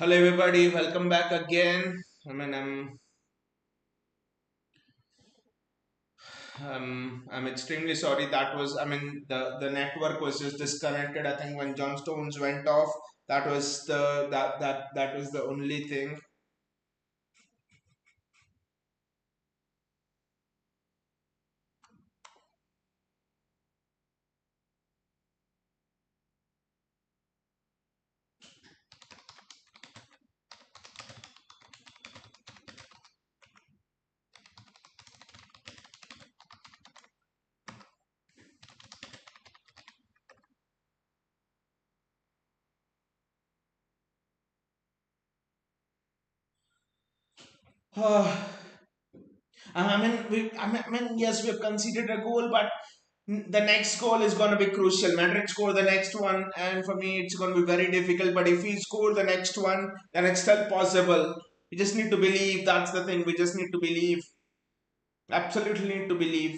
Hello everybody, welcome back again. I'm extremely sorry that was the network was just disconnected. I think when John Stones went off, that was the only thing. Yes, we've conceded a goal, but the next goal is going to be crucial. Madrid score the next one, and for me, it's going to be very difficult. But if we score the next one, then it's still possible. We just need to believe. That's the thing. We just need to believe. Absolutely need to believe.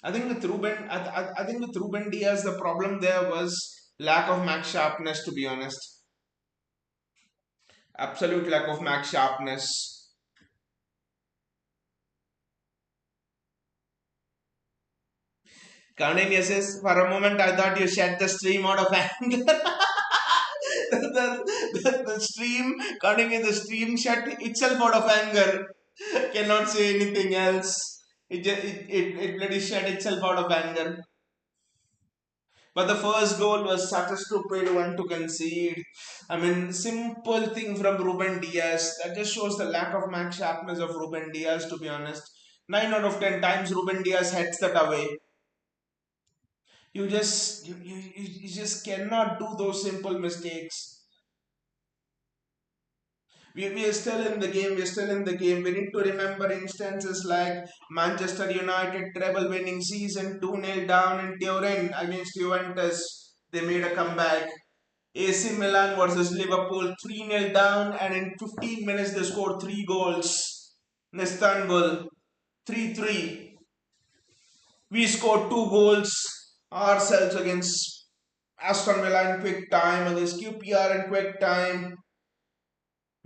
I think with Ruben Diaz, the problem there was lack of max sharpness. To be honest, absolute lack of max sharpness. Counting says, for a moment I thought you shed the stream out of anger. The stream, counting in the stream shut itself out of anger. Cannot say anything else. It bloody shut itself out of anger. But the first goal was such a stupid one to concede. Simple thing from Ruben Diaz. That just shows the lack of match sharpness of Ruben Diaz, to be honest. 9 out of 10 times Ruben Diaz heads that away. You just cannot do those simple mistakes. We are still in the game. We're still in the game. We need to remember instances like Manchester United treble winning season 2-0 down in Turin against Juventus. They made a comeback. AC Milan versus Liverpool 3-0 down, and in 15 minutes they scored 3 goals. In Istanbul 3-3. We scored 2 goals ourselves against Aston Villa in quick time, against QPR in quick time.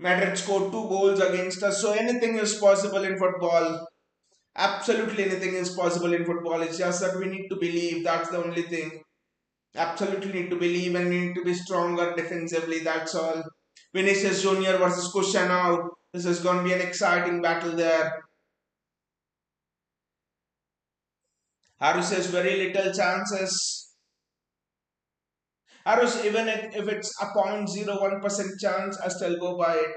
Madrid scored 2 goals against us. So anything is possible in football. Absolutely anything is possible in football. It's just that we need to believe. That's the only thing. Absolutely need to believe and we need to be stronger defensively. That's all. Vinicius Junior versus Cristiano. This is going to be an exciting battle there. Harus has very little chances. Harus, even if it's a 0.01% chance, I still go by it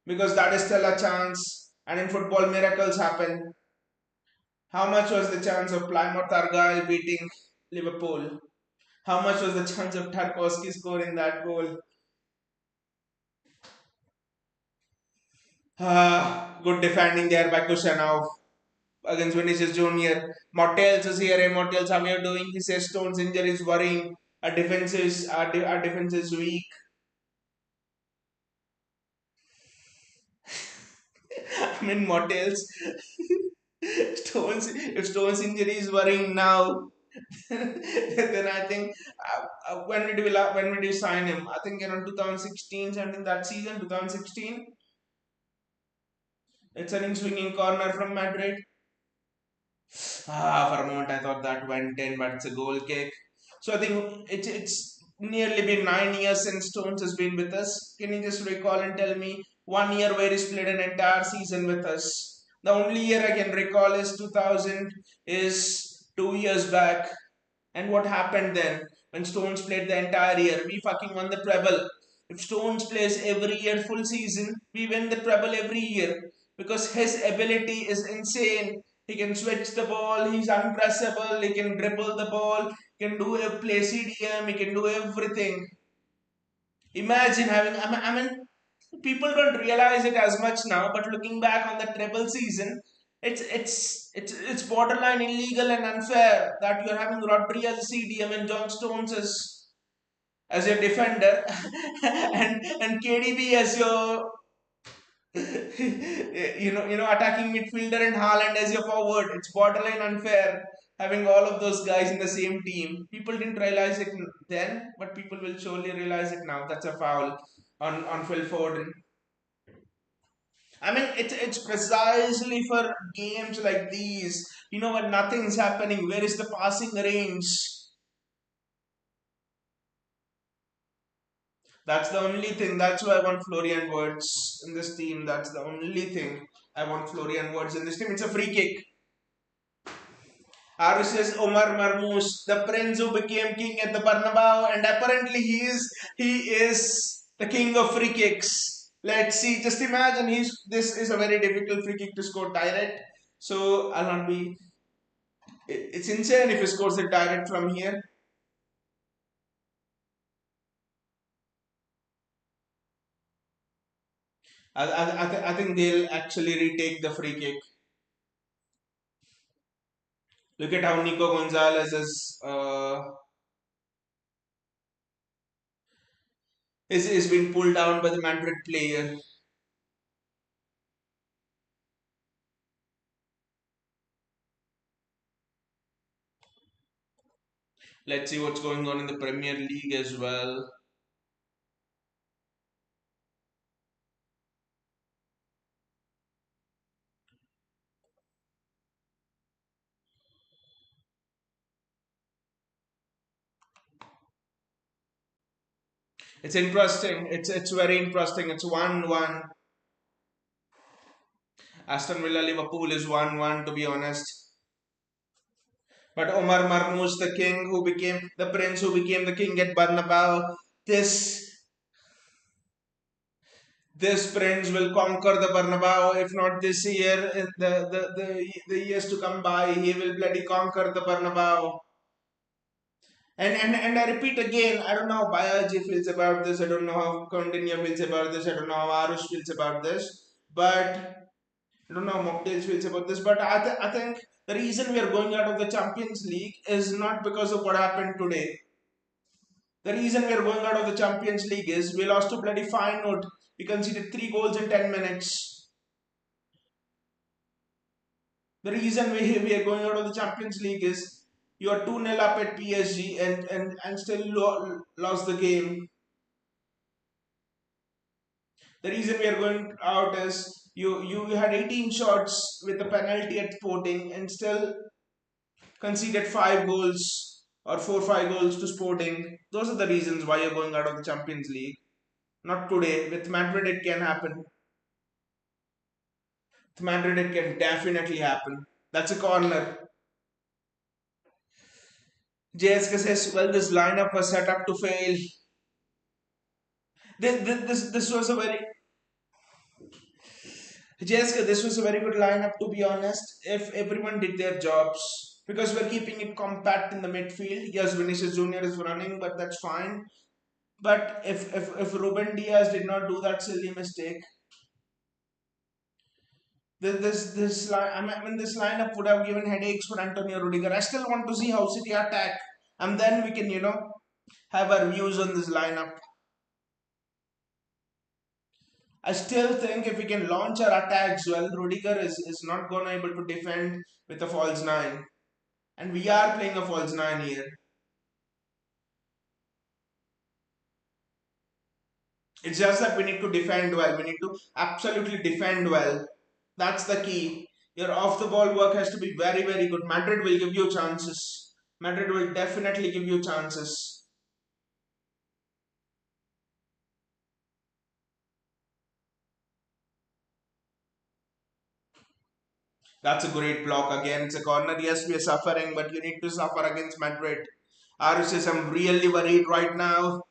because that is still a chance. And in football, miracles happen. How much was the chance of Plymouth Argyle beating Liverpool? How much was the chance of Tarkowski scoring that goal? Good defending there by Kushanov against Vinicius Junior. Mottels is here. Hey, Mottels, how are you doing? He says Stone's injury is worrying. Our defense is weak. Mottels. If Stone's injury is worrying now, then I think when did we sign him? I think around 2016, something that season, 2016. It's an swinging corner from Madrid. For a moment I thought that went in, but it's a goal kick. So I think it's nearly been 9 years since Stones has been with us. Can you just recall and tell me one year where he's played an entire season with us? The only year I can recall is 2000, is 2 years back. And what happened then when Stones played the entire year? We fucking won the treble. If Stones plays every year full season, we win the treble every year because his ability is insane. He can switch the ball, he's unpressable, he can dribble the ball, he can do a play CDM, he can do everything. Imagine having, people don't realize it as much now, but looking back on the treble season, it's borderline illegal and unfair that you're having Rodri as a CDM and John Stones as your defender, and KDB as your attacking midfielder, and Haaland as your forward. It's borderline unfair having all of those guys in the same team. People didn't realize it then, but people will surely realize it now. That's a foul on Phil Foden. I mean, it's precisely for games like these. When nothing's happening, where is the passing range? That's the only thing. That's why I want Florian Wirtz in this team. That's the only thing I want Florian Wirtz in this team. It's a free kick. Aru says Omar Marmoush, the prince who became king at the Bernabeu, and apparently he is the king of free kicks. Let's see. Just imagine this is a very difficult free kick to score direct. So I'll not be. It's insane if he scores it direct from here. I think they'll actually retake the free kick. Look at how Nico Gonzalez is being pulled down by the Madrid player. Let's see what's going on in the Premier League as well. It's interesting. It's very interesting. It's 1-1. Aston Villa Liverpool is 1-1 to be honest. But Omar Marmoush, the king who became the prince who became the king at Bernabeu, this this prince will conquer the Bernabeu. If not this year, in the years to come by, he will bloody conquer the Bernabeu. And I repeat again, I don't know how Bayaji feels about this. I don't know how Kondinya feels about this. I don't know how Arush feels about this. But I don't know how Mocktails feels about this. But I think the reason we are going out of the Champions League is not because of what happened today. The reason we are going out of the Champions League is we lost to bloody Feyenoord. We conceded 3 goals in 10 minutes. The reason we are going out of the Champions League is you are 2-0 up at PSG and still lost the game. The reason we are going out is you had 18 shots with a penalty at Sporting and still conceded 5 goals or 4 5 goals to Sporting. Those are the reasons why you're going out of the Champions League. Not today. With Madrid, it can happen. With Madrid, it can definitely happen. That's a corner. JSK says, well, this lineup was set up to fail. This was a very JSK, this was a very good lineup to be honest. If everyone did their jobs, because we're keeping it compact in the midfield. Yes, Vinicius Junior is running, but that's fine. But if Ruben Diaz did not do that silly mistake, this line I mean this lineup would have given headaches for Antonio Rudiger. I still want to see how City attack, and then we can have our views on this lineup. I still think if we can launch our attacks well, Rudiger is not gonna able to defend with a false nine. And we are playing a false nine here. It's just that we need to defend well. We need to absolutely defend well. That's the key. Your off the ball work has to be very, very good. Madrid will give you chances. Madrid will definitely give you chances. That's a great block again. It's a corner. Yes, we are suffering, but you need to suffer against Madrid. Aru says, I'm really worried right now.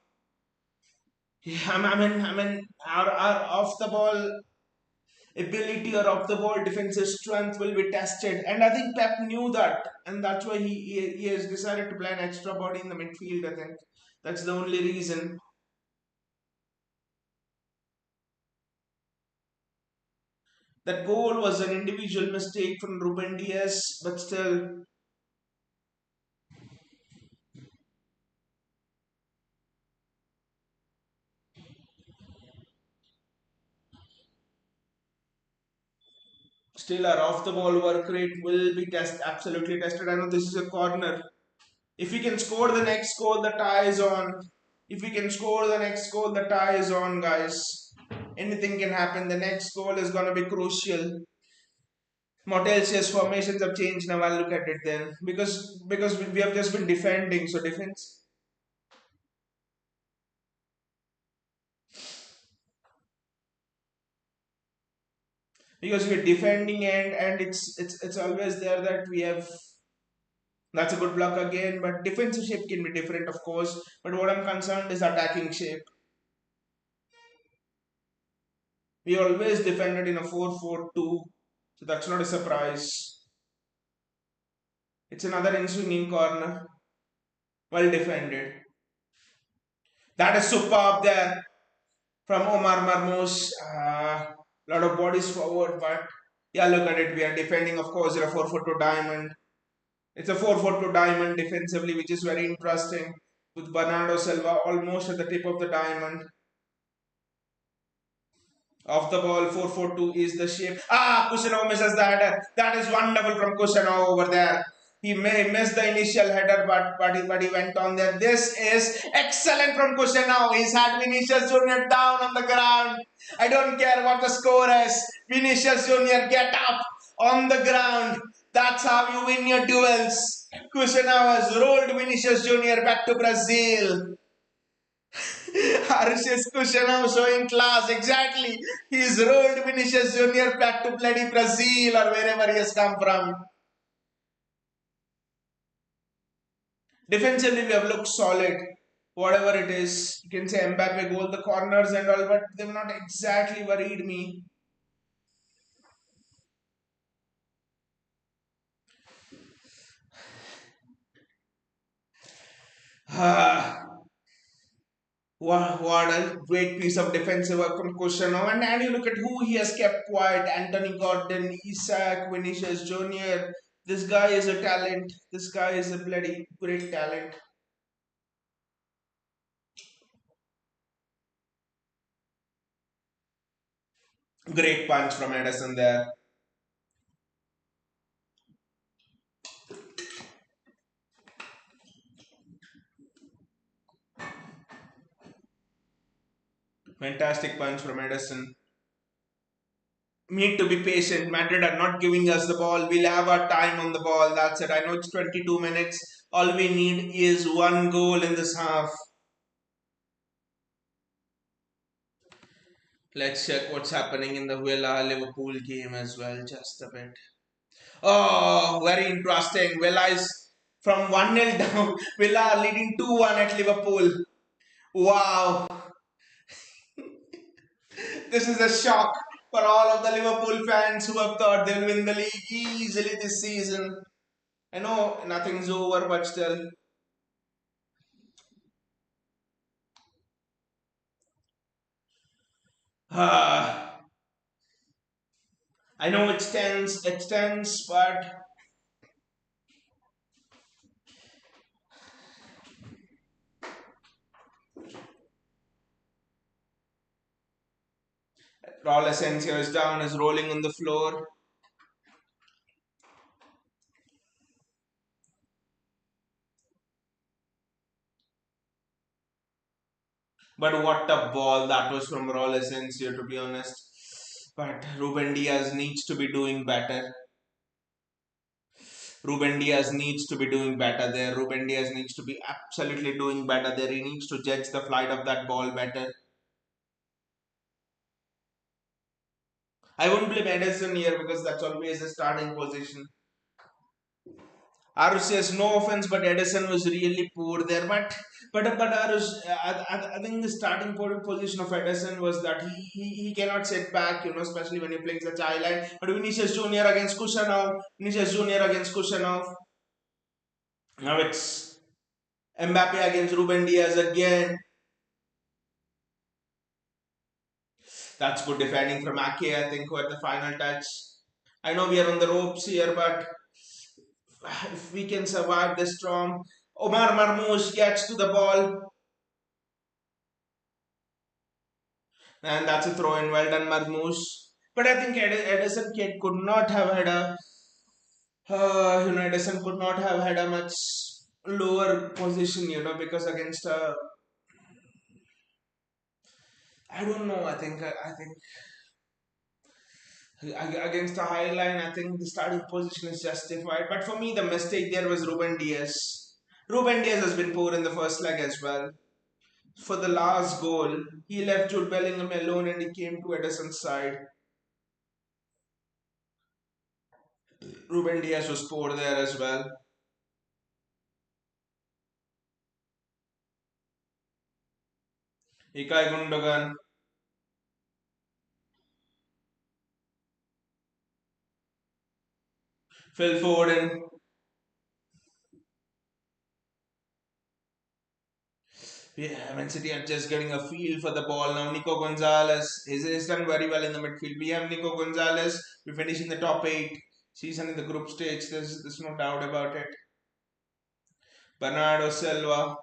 Yeah, our off the ball ability or off the ball defensive strength will be tested. And I think Pep knew that. And that's why he has decided to play an extra body in the midfield, I think. That's the only reason. That goal was an individual mistake from Ruben Diaz, but still, Still, our off the ball work rate will be absolutely tested. I know this is a corner. If we can score the next goal, the tie is on. If we can score the next goal, the tie is on, guys. Anything can happen. The next goal is gonna be crucial. Motel says formations have changed. Now I'll look at it then because we have just been defending. So defense, because we're defending and it's always there that we have. That's a good block again, but defensive shape can be different, of course. But what I'm concerned is attacking shape. We always defended in a 4-4-2, so that's not a surprise. It's another in swinging corner. Well defended. That is superb there from Omar Marmoush. Lot of bodies forward, but yeah, look at it. We are defending, of course, in a 4-4-2 diamond. It's a 4-4-2 diamond defensively, which is very interesting. With Bernardo Silva almost at the tip of the diamond. Off the ball, 4-4-2 is the shape. Kusanov misses the header. That is wonderful from Kusanov over there. He may miss the initial header, but he went on there. This is excellent from Kusanov. He's had Vinicius Junior down on the ground. I don't care what the score is. Vinicius Junior, get up on the ground. That's how you win your duels. Kusanov has rolled Vinicius Junior back to Brazil. Harsh's Kushana showing class. Exactly. He's rolled Vinicius Junior back to bloody Brazil or wherever he has come from. Defensively, we have looked solid. Whatever it is, you can say Mbappe goal, the corners and all, but they've not exactly worried me. What a great piece of defensive work from Kushano. And you look at who he has kept quiet. Anthony Gordon, Isaac, Vinicius Jr. This guy is a talent. This guy is a bloody great talent. Great punch from Edison there. Fantastic punch from Edison. Need to be patient. Madrid are not giving us the ball. We'll have our time on the ball. That's it. I know it's 22 minutes. All we need is one goal in this half. Let's check what's happening in the Villa Liverpool game as well. Just a bit. Oh, very interesting. Villa is from 1-0 down. Villa are leading 2-1 at Liverpool. Wow. This is a shock for all of the Liverpool fans who have thought they'll win the league easily this season. I know nothing's over, but still. I know it's tense, but Raul Asensio is down, is rolling on the floor. But what a ball that was from Raul Asensio, to be honest. But Ruben Diaz needs to be doing better. Ruben Diaz needs to be doing better there. Ruben Diaz needs to be absolutely doing better there. He needs to judge the flight of that ball better. I won't blame Edison here because that's always the starting position. Arush says no offense, but Edison was really poor there. But Arush, I think the starting position of Edison was that he cannot sit back, especially when you're playing such high line. But Vinicius Junior against Kushanov, Vinicius Junior against Kushanov. Now it's Mbappe against Ruben Diaz again. That's good defending from Ake, I think, who had the final touch. I know we are on the ropes here, but if we can survive this storm. Omar Marmoush gets to the ball. And that's a throw in. Well done, Marmoush. But I think Edison kid could not have had a Edison could not have had a much lower position, because against I don't know. I think against a high line, I think the starting position is justified. But for me, the mistake there was Ruben Diaz. Ruben Diaz has been poor in the first leg as well. For the last goal, he left Jude Bellingham alone and he came to Edison's side. Ruben Diaz was poor there as well. Ikai Gundogan, Phil Foden. Yeah, Man City are just getting a feel for the ball now. Nico Gonzalez is done very well in the midfield. We have Nico Gonzalez. We finish in the top eight. Season in the group stage. There's no doubt about it. Bernardo Silva,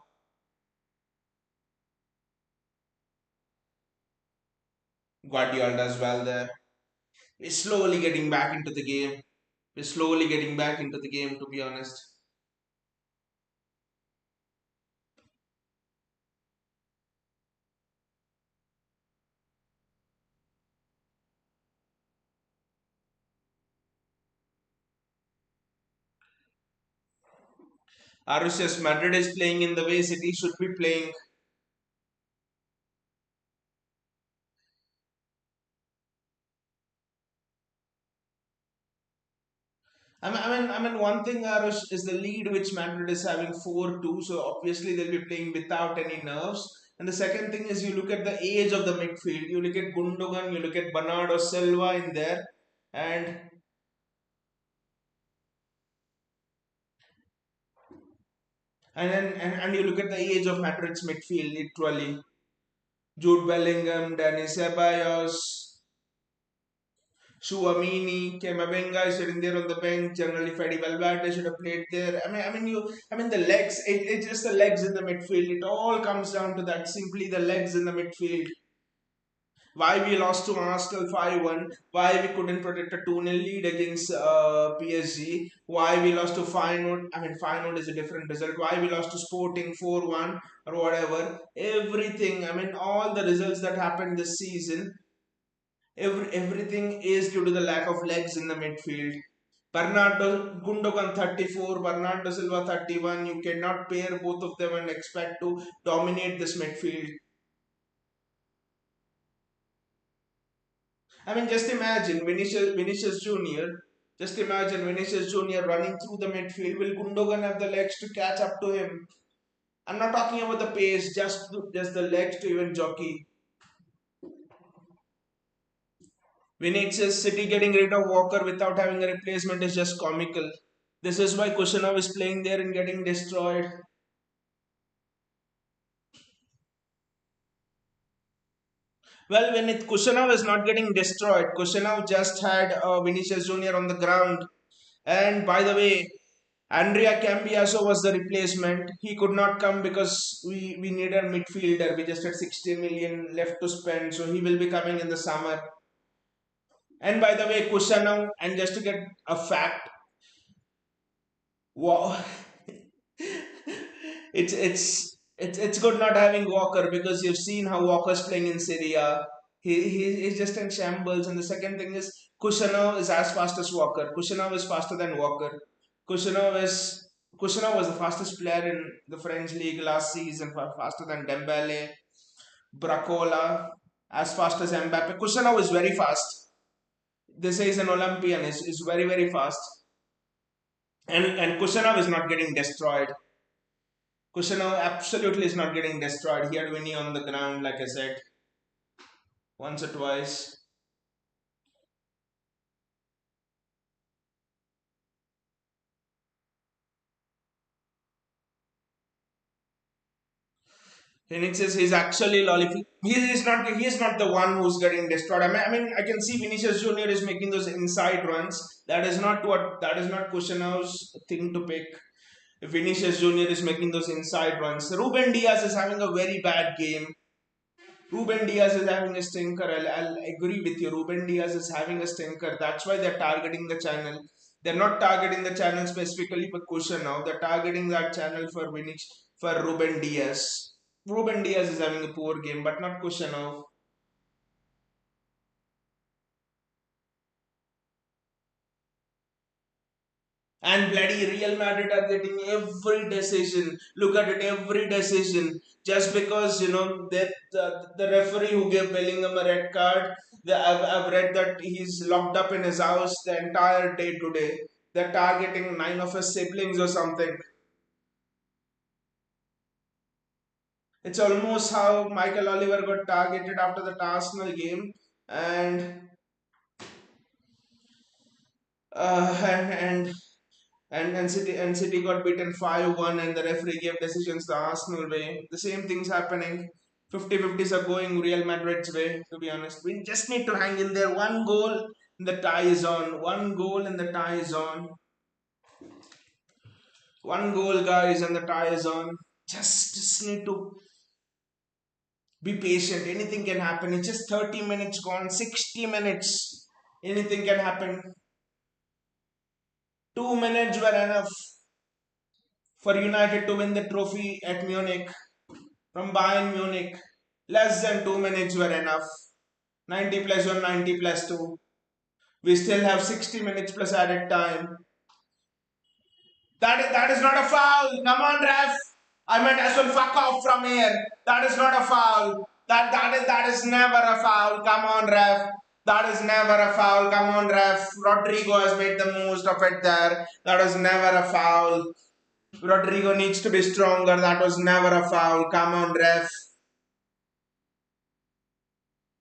Guardiola does well there. We're slowly getting back into the game. We're slowly getting back into the game, to be honest. Arus Madrid is playing in the way City should be playing. One thing, Arush, is the lead which Madrid is having 4-2, so obviously they'll be playing without any nerves. And the second thing is you look at the age of the midfield. You look at Gundogan, you look at Bernardo Silva in there, and and you look at the age of Madrid's midfield, literally. Jude Bellingham, Danny Ceballos, Suamini, Kemabenga is sitting there on the bench. Generally, Fede Valverde should have played there. The legs. It's just the legs in the midfield. It all comes down to that. Simply the legs in the midfield. Why we lost to Arsenal 5-1? Why we couldn't protect a 2-0 lead against PSG? Why we lost to Feyenoord? 5-0 is a different result. Why we lost to Sporting 4-1 or whatever? Everything. All the results that happened this season, everything is due to the lack of legs in the midfield. Bernardo Gundogan 34, Bernardo Silva 31. You cannot pair both of them and expect to dominate this midfield. Just imagine Vinicius Junior. Just imagine Vinicius Junior running through the midfield. Will Gundogan have the legs to catch up to him? I'm not talking about the pace, just the legs to even jockey. Vinicius City getting rid of Walker without having a replacement is just comical. This is why Kushanov is playing there and getting destroyed. Well, when Kushanov is not getting destroyed, Kushanov just had Vinicius Junior on the ground. And by the way, Andrea Cambiaso was the replacement. He could not come because we need a midfielder. We just had 60 million left to spend, so he will be coming in the summer. And by the way, Kushanov, and just to get a fact, wow, it's good not having Walker because you've seen how Walker's playing in Syria. He's just in shambles. And the second thing is Kushanov is as fast as Walker. Kushanov is faster than Walker. Kushanov is Kushanov was the fastest player in the French league last season, faster than Dembele, Bracola, as fast as Mbappe. Kushanov is very fast. They say he's an Olympian. Is very very fast. And Kushanov is not getting destroyed. Kushanov absolutely is not getting destroyed. He had Winnie on the ground, like I said, once or twice. Phoenix says he's actually lollipop. He is not the one who's getting destroyed. I can see Vinicius Junior is making those inside runs. That is not Kushanov's thing to pick. If Vinicius Junior is making those inside runs, Ruben Diaz is having a very bad game. Ruben Diaz is having a stinker. I'll agree with you. Ruben Diaz is having a stinker. That's why they're targeting the channel. They're not targeting the channel specifically for Kushan now. They're targeting that channel for for Ruben Diaz. Ruben Diaz is having a poor game, but not Kushanov. And bloody Real Madrid are getting every decision. Look at it, every decision. Just because that the referee who gave Bellingham a red card, I've read that he's locked up in his house the entire day today. They're targeting nine of his siblings or something. It's almost how Michael Oliver got targeted after the Arsenal game, and and City got beaten 5-1 and the referee gave decisions the Arsenal way. The same things happening. 50-50s are going Real Madrid's way, to be honest. We just need to hang in there. One goal and the tie is on. One goal and the tie is on. One goal, guys, and the tie is on. Just need to be patient. Anything can happen. It's just 30 minutes gone, 60 minutes. Anything can happen. 2 minutes were enough for United to win the trophy at Munich from Bayern Munich. Less than 2 minutes were enough. 90 plus 1, 90 plus 2. We still have 60 minutes plus added time. That is not a foul. Come on, ref. I might as well fuck off from here. That is not a foul. That is never a foul. Come on, ref. That is never a foul. Come on, ref. Rodrigo has made the most of it there. That is never a foul. Rodrigo needs to be stronger. That was never a foul. Come on, ref.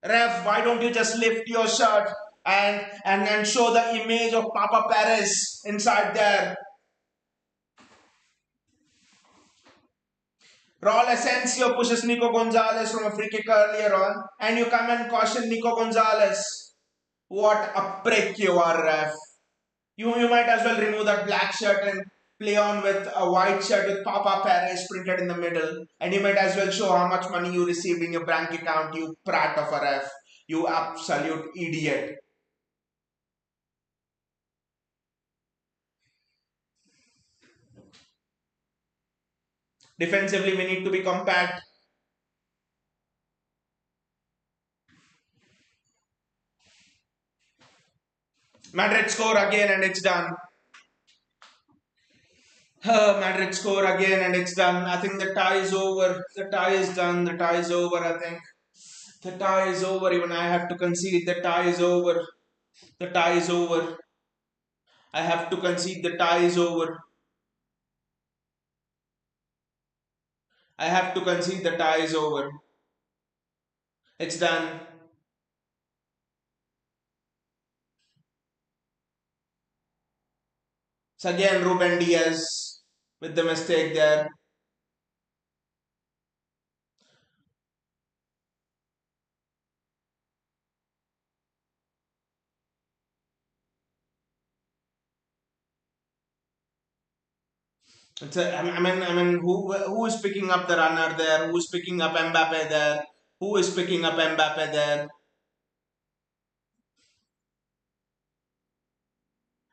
Ref, why don't you just lift your shirt and show the image of Papa Perez inside there? Raul Asensio pushes Nico Gonzalez from a free kick earlier on, and you come and caution Nico Gonzalez. What a prick you are, ref. You might as well remove that black shirt and play on with a white shirt with Papa Perez printed in the middle. And you might as well show how much money you received in your bank account, you prat of a ref. You absolute idiot. Defensively, we need to be compact. Madrid score again and it's done. Madrid score again and it's done. I think the tie is over. The tie is done. The tie is over, I think. The tie is over. Even I have to concede. The tie is over. The tie is over. I have to concede. The tie is over. I have to concede. The tie is over. It's done. So again, Ruben Diaz with the mistake there. I mean, who is picking up the runner there? Who is picking up Mbappe there? Who is picking up Mbappe there?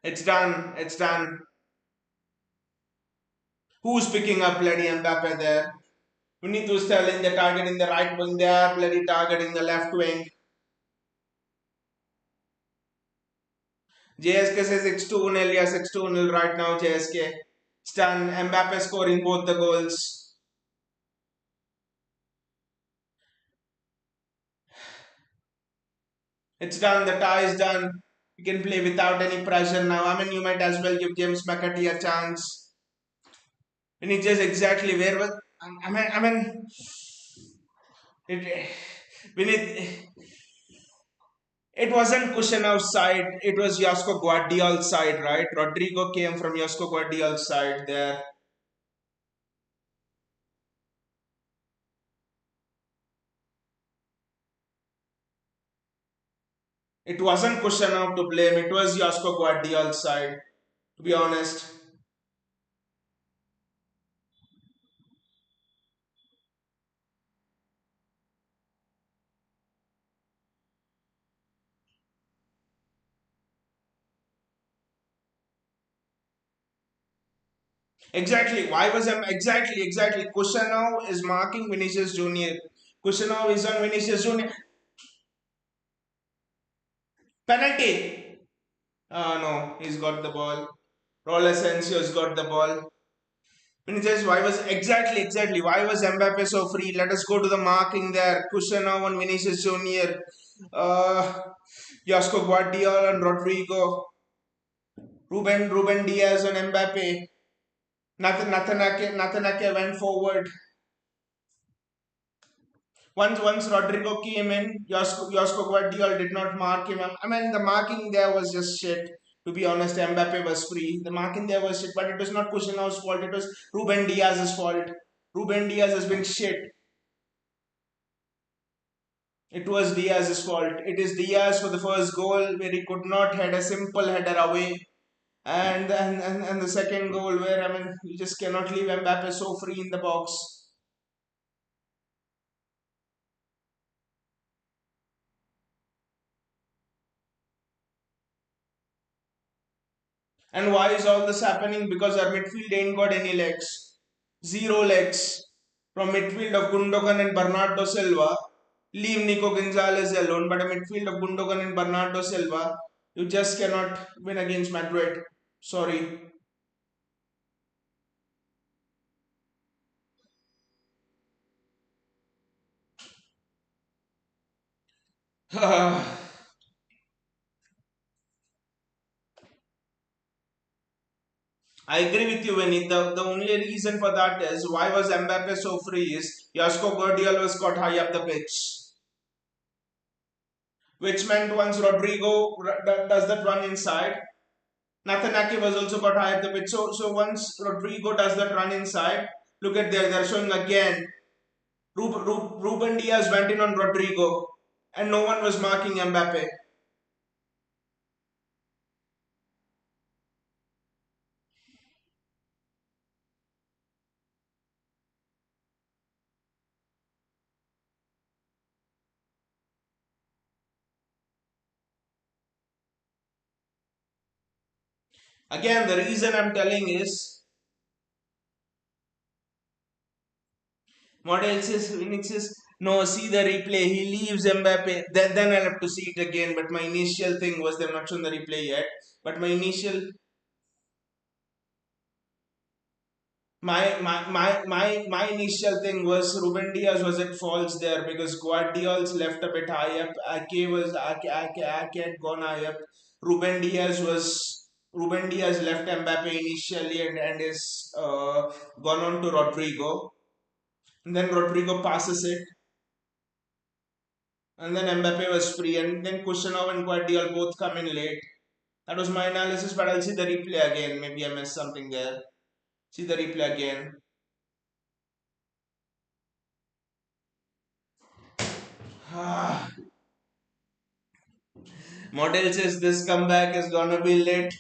It's done. It's done. Who's picking up bloody Mbappe there? We need to Sterling, they're targeting the right wing, they are bloody targeting the left wing. JSK says it's 2-0, yes, it's 2-0 right now, JSK. It's done. Mbappe scoring both the goals. It's done, the tie is done. You can play without any pressure now. I mean, you might as well give James McAtee a chance. And it's just exactly where was. I mean, it, we need. It wasn't Kushanov's side, it was Josko Guardiol's side, right? Rodrigo came from Josko Guardiol's side there. It wasn't Kushanov to blame, it was Josko Guardiol's side, to be honest. Exactly. Why was exactly? Kusanov is marking Vinicius Junior. Kusanov is on Vinicius Junior. Penalty. Ah no, he's got the ball. Raul Asensio's got the ball. Vinicius, why was exactly? Why was Mbappe so free? Let us go to the marking there. Kusanov on Vinicius Junior. Uh, Josko Guardiola and Rodrigo. Ruben Diaz on Mbappe. Nathanake went forward. Once Rodrigo came in, Josko Guardiola did not mark him. I mean, the marking there was just shit. To be honest, Mbappe was free. The marking there was shit, but it was not Kushinao's fault. It was Ruben Diaz's fault. Ruben Diaz has been shit. It was Diaz's fault. It is Diaz for the first goal where he could not head a simple header away. And the second goal where, I mean, you just cannot leave Mbappe so free in the box. And why is all this happening? Because our midfield ain't got any legs. Zero legs. From midfield of Gundogan and Bernardo Silva. Leave Nico Gonzalez alone, but a midfield of Gundogan and Bernardo Silva, you just cannot win against Madrid. Sorry. I agree with you, Vinny. The only reason for that is why was Mbappe so free is Josko Guardiola was caught high up the pitch. Which meant once Rodrigo does that run inside, Nathanaki was also got high up the pitch. So once Rodrigo does that run inside, look at there, they're showing again. Ruben Diaz went in on Rodrigo and no one was marking Mbappe. Again, the reason I'm telling is what else is Phoenix is no, see the replay. He leaves Mbappe. Then I'll have to see it again. But my initial thing was they've not shown the replay yet. But my initial thing was Ruben Diaz was at faults there because Guardiola's left a bit high up. Ake had gone high up. Ruben Diaz left Mbappe initially and is gone on to Rodrigo. And then Rodrigo passes it. And then Mbappe was free. And then Kusanov and Guardiola both come in late. That was my analysis, but I'll see the replay again. Maybe I missed something there. See the replay again. Model says this comeback is gonna be lit.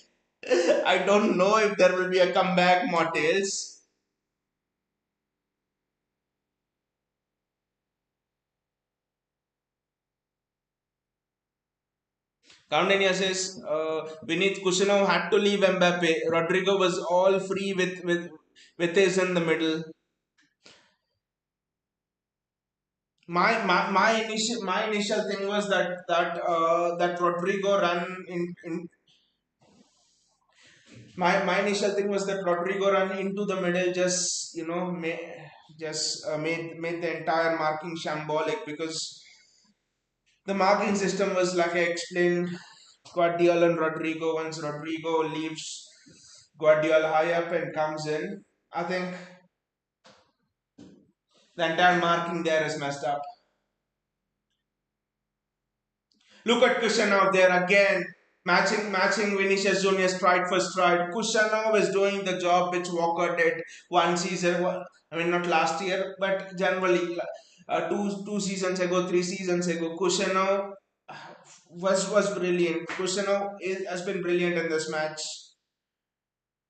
I don't know if there will be a comeback, Models. Countania says Vinith Kusinov had to leave Mbappe. Rodrigo was all free with his in the middle. My initial thing was that Rodrigo ran in my initial thing was that Rodrigo ran into the middle, just made the entire marking shambolic because the marking system was like I explained. Guardiola and Rodrigo. Once Rodrigo leaves Guardiola high up and comes in, I think the entire marking there is messed up. Look at Kusanov there again, matching Vinicius Junior stride for stride. Kusanov is doing the job which Walker did one season. I mean, not last year, but generally two seasons ago, 3 seasons ago. Kusanov was brilliant. Has been brilliant in this match.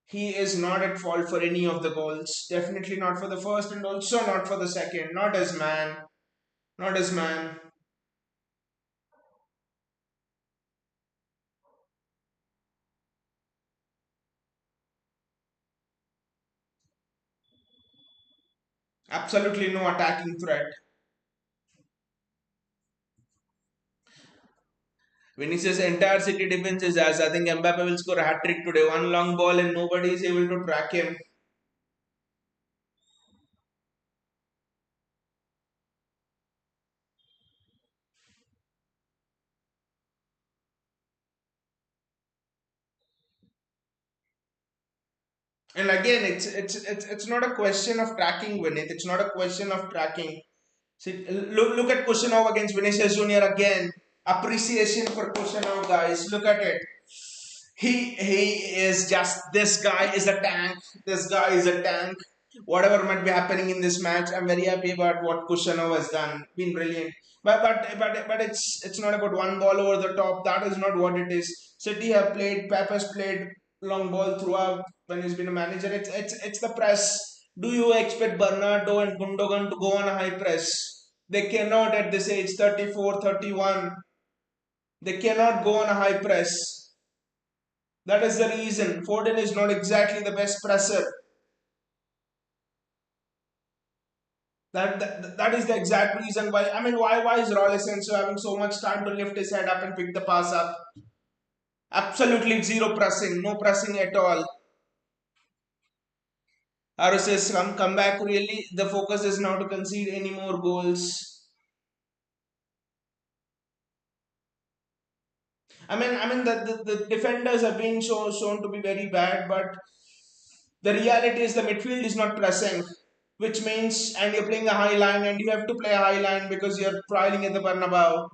He is not at fault for any of the goals. Definitely not for the first and also not for the second. Not his man. Not his man. Absolutely no attacking threat. Vinicius' entire City defense is as I think Mbappe will score a hat trick today. One long ball and nobody is able to track him. And again, it's not a question of tracking Vinith. It's not a question of tracking. See, look at Kushanov against Vinicius Junior again. Appreciation for Kushanov, guys. Look at it. He is just this guy is a tank. This guy is a tank. Whatever might be happening in this match, I'm very happy about what Kushanov has done. Been brilliant. But it's not about one ball over the top. That is not what it is. City have played. Pep has played long ball throughout when he's been a manager. It's the press. Do you expect Bernardo and Gundogan to go on a high press? They cannot at this age, 34, 31. They cannot go on a high press. That is the reason Foden is not exactly the best presser. That is the exact reason why. I mean, why is Rolison so having so much time to lift his head up and pick the pass up? Absolutely zero pressing, no pressing at all. RSS come back. Really, the focus is now to concede any more goals. I mean, the defenders have been shown to be very bad, but the reality is the midfield is not pressing, which means and you're playing a high line and you have to play a high line because you're trialing at the Bernabeu.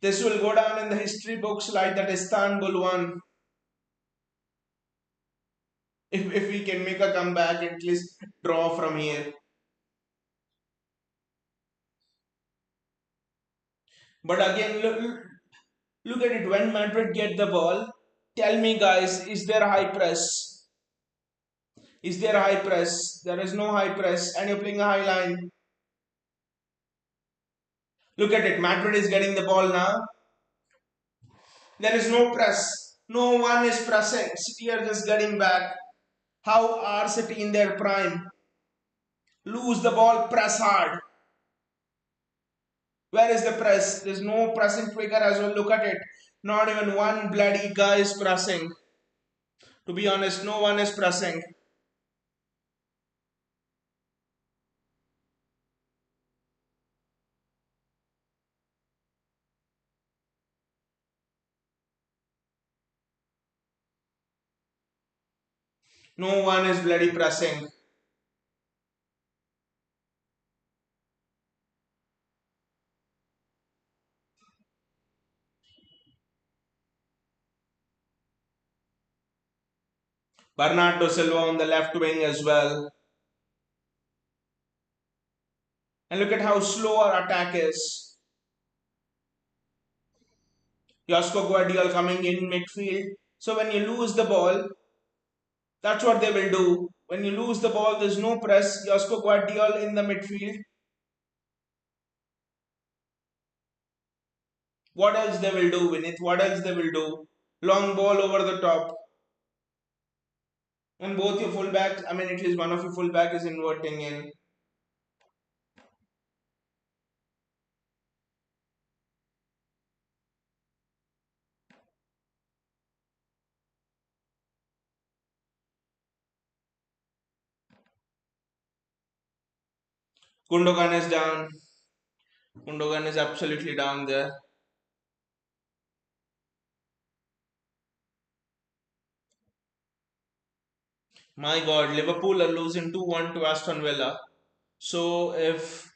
This will go down in the history books like that Istanbul one. If we can make a comeback, at least draw from here. But again, look at it. When Madrid get the ball, tell me, guys, is there a high press? Is there a high press? There is no high press, and you're playing a high line. Look at it. Madrid is getting the ball now. There is no press. No one is pressing. City are just getting back. How are City in their prime? Lose the ball, press hard. Where is the press? There's no pressing figure as well. Look at it. Not even one bloody guy is pressing. To be honest, no one is pressing. No one is bloody pressing. Bernardo Silva on the left wing as well. And look at how slow our attack is. Josko Guardiola coming in midfield. So when you lose the ball, that's what they will do. When you lose the ball, there's no press. Josko Guardiola in the midfield. What else they will do, Vinith? What else they will do? Long ball over the top. And both your fullbacks, I mean, at least one of your fullback is inverting in. Gundogan is down. Gundogan is absolutely down there. My God, Liverpool are losing 2-1 to Aston Villa. So if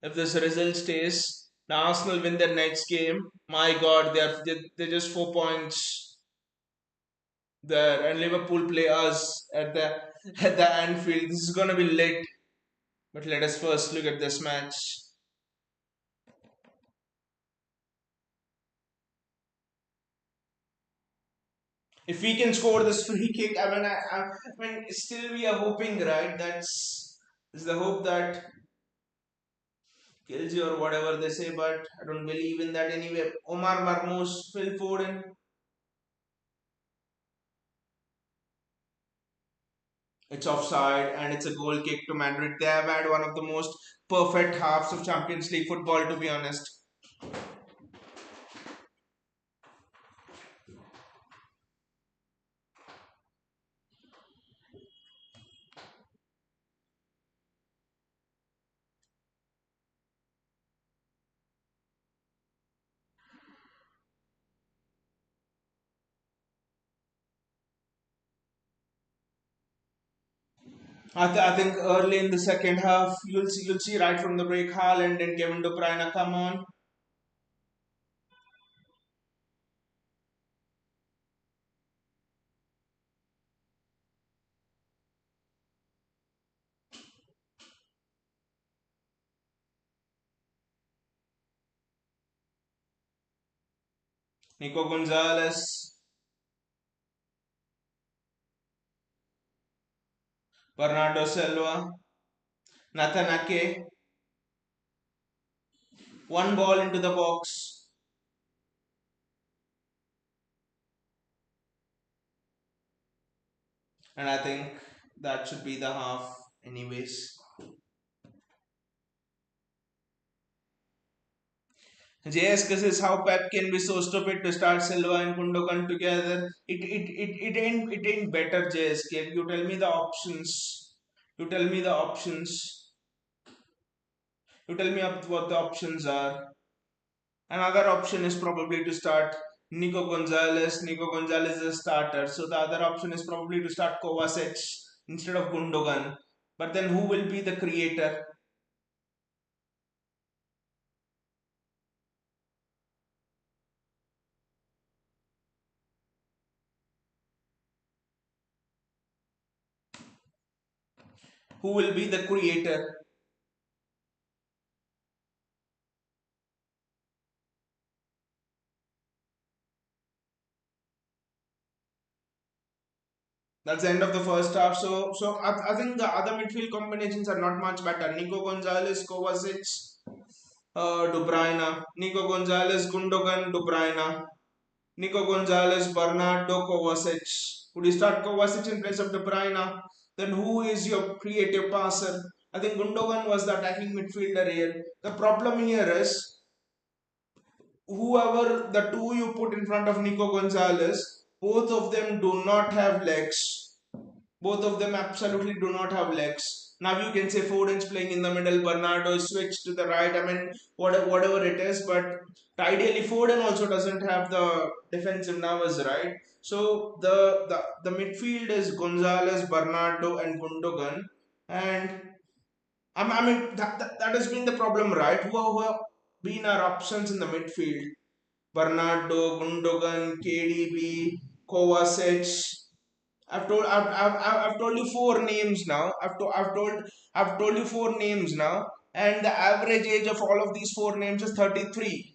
this result stays, the Arsenal win their next game. My God, they're just 4 points there, and Liverpool play us at the Anfield. This is gonna be lit. But let us first look at this match. If we can score this free kick, I mean, still we are hoping, right? That's is the hope that kills you or whatever they say, but I don't believe in that anyway. Omar Marmoush, Phil Foden, it's offside and it's a goal kick to Madrid. They have had one of the most perfect halves of Champions League football, to be honest. I think early in the second half, you'll see right from the break, Haaland and Kevin De Bruyne come on. Nico Gonzalez, Bernardo Silva, Nathan Ake, one ball into the box, and I think that should be the half, anyways. JS is how Pep can be so stupid to start Silva and Gundogan together. It ain't better, JSK. You tell me the options. You tell me the options. You tell me what the options are. Another option is probably to start Nico Gonzalez. Nico Gonzalez is a starter. So the other option is probably to start Kovacic instead of Gundogan. But then who will be the creator? Who will be the creator? That's the end of the first half. So I think the other midfield combinations are not much better. Nico Gonzalez, Kovacic, De Bruyne. Nico Gonzalez, Gundogan, De Bruyne. Nico Gonzalez, Bernardo, Kovacic. Would you start Kovacic in place of De Bruyne? Then who is your creative passer? I think Gundogan was the attacking midfielder here. The problem here is whoever the two you put in front of Nico Gonzalez, both of them do not have legs. Both of them absolutely do not have legs. Now you can say Foden's playing in the middle, Bernardo is switched to the right. I mean, whatever it is, but ideally Foden also doesn't have the defensive numbers, right? So the midfield is Gonzalez, Bernardo, and Gundogan, and I mean that has been the problem, right? Who have been our options in the midfield? Bernardo, Gundogan, KDB, Kovacic. I've told you four names now. I've told you four names now, and the average age of all of these four names is 33.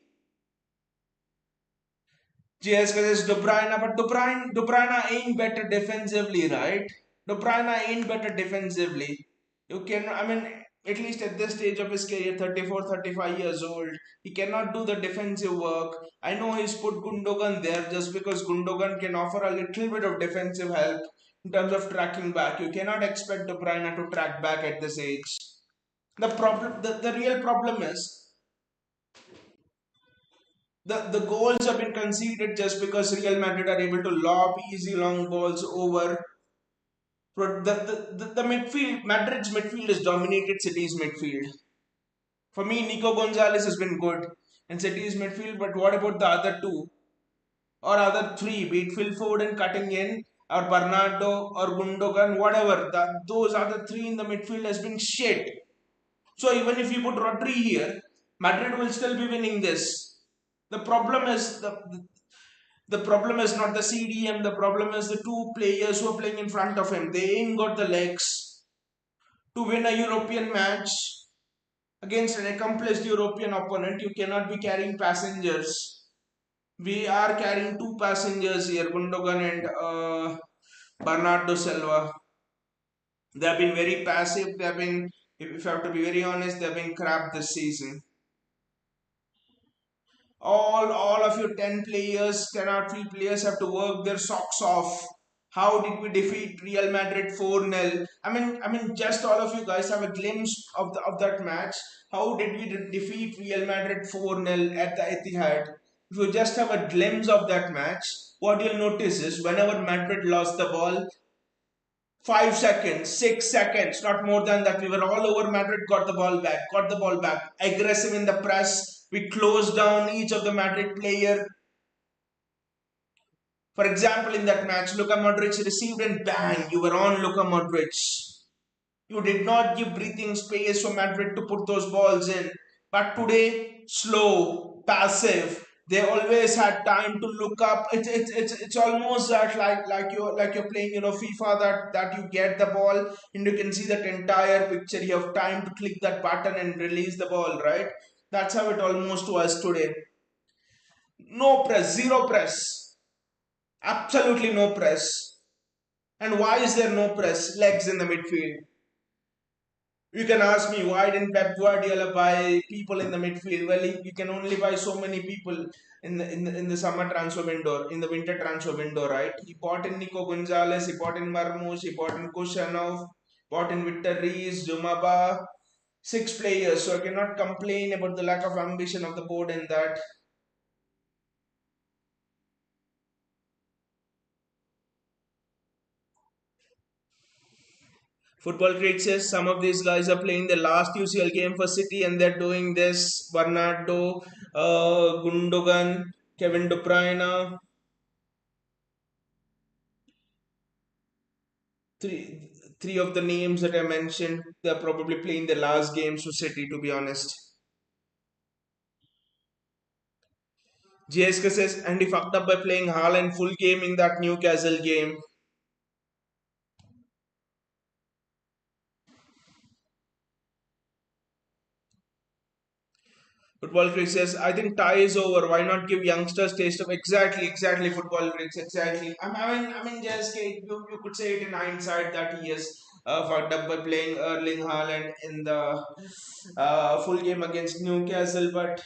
JS is De Bruyne, but De Bruyne ain't better defensively, right? De Bruyne ain't better defensively. You can, I mean, at least at this stage of his career, 34, 35 years old, he cannot do the defensive work. I know he's put Gundogan there just because Gundogan can offer a little bit of defensive help in terms of tracking back. You cannot expect De Bruyne to track back at this age. The real problem is the goals have been conceded just because Real Madrid are able to lob easy long balls over. The midfield, Madrid's midfield has dominated City's midfield. For me, Nico Gonzalez has been good in City's midfield, but what about the other two or other three? Be it Phil Foden cutting in, or Bernardo or Gundogan, whatever. Those other three in the midfield has been shit. So even if you put Rodri here, Madrid will still be winning this. The problem is the problem is not the CDM. The problem is the two players who are playing in front of him. They ain't got the legs to win a European match against an accomplished European opponent. You cannot be carrying passengers. We are carrying two passengers here, Gundogan and Bernardo Silva. They have been very passive. They have been, if I have to be very honest, they have been crap this season. All of your 10 players, 10 or 3 players have to work their socks off. How did we defeat Real Madrid 4-0? I mean just all of you guys have a glimpse of that match. How did we defeat Real Madrid 4-0 at the Etihad? If you just have a glimpse of that match, what you'll notice is whenever Madrid lost the ball, 5 seconds, 6 seconds, not more than that. We were all over Madrid, got the ball back, aggressive in the press. We closed down each of the Madrid player. For example, in that match, Luka Modric received and bang, you were on Luka Modric. You did not give breathing space for Madrid to put those balls in. But today, slow, passive. They always had time to look up. It's almost that like you're playing FIFA, that you get the ball and you can see that entire picture. You have time to click that button and release the ball, right? That's how it almost was today. No press, zero press, absolutely no press. And why is there no press? Legs in the midfield. You can ask me, why didn't Pep Guardiola buy people in the midfield? Well, you can only buy so many people in the summer transfer window, in the winter transfer window, right? He bought in Nico Gonzalez, he bought in Marmoush, he bought in Kushanov, bought in Victor Reis, Jumaba, 6 players. So I cannot complain about the lack of ambition of the board in that. Football Creek says some of these guys are playing the last UCL game for City and they're doing this. Bernardo, Gundogan, Kevin De Bruyne, three three of the names that I mentioned, they're probably playing the last games for City. To be honest, JSK says, and he fucked up by playing Haaland full game in that Newcastle game. Football Creek says, I think tie is over. Why not give youngsters taste of exactly Football Creek, exactly. I mean, JSK, you could say it in hindsight that he is fucked up by playing Erling Haaland in the full game against Newcastle, but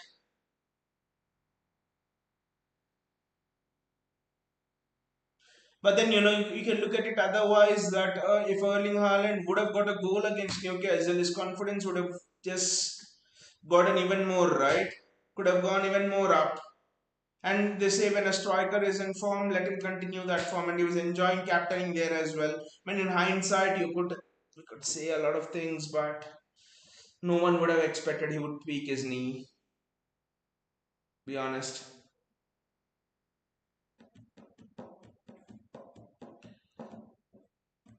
then you can look at it otherwise that if Erling Haaland would have got a goal against Newcastle, his confidence would have just gotten even more right. Could have gone even more up. And they say when a striker is in form, let him continue that form. And he was enjoying captaining there as well. I mean, in hindsight, you could say a lot of things, but no one would have expected he would tweak his knee. Be honest.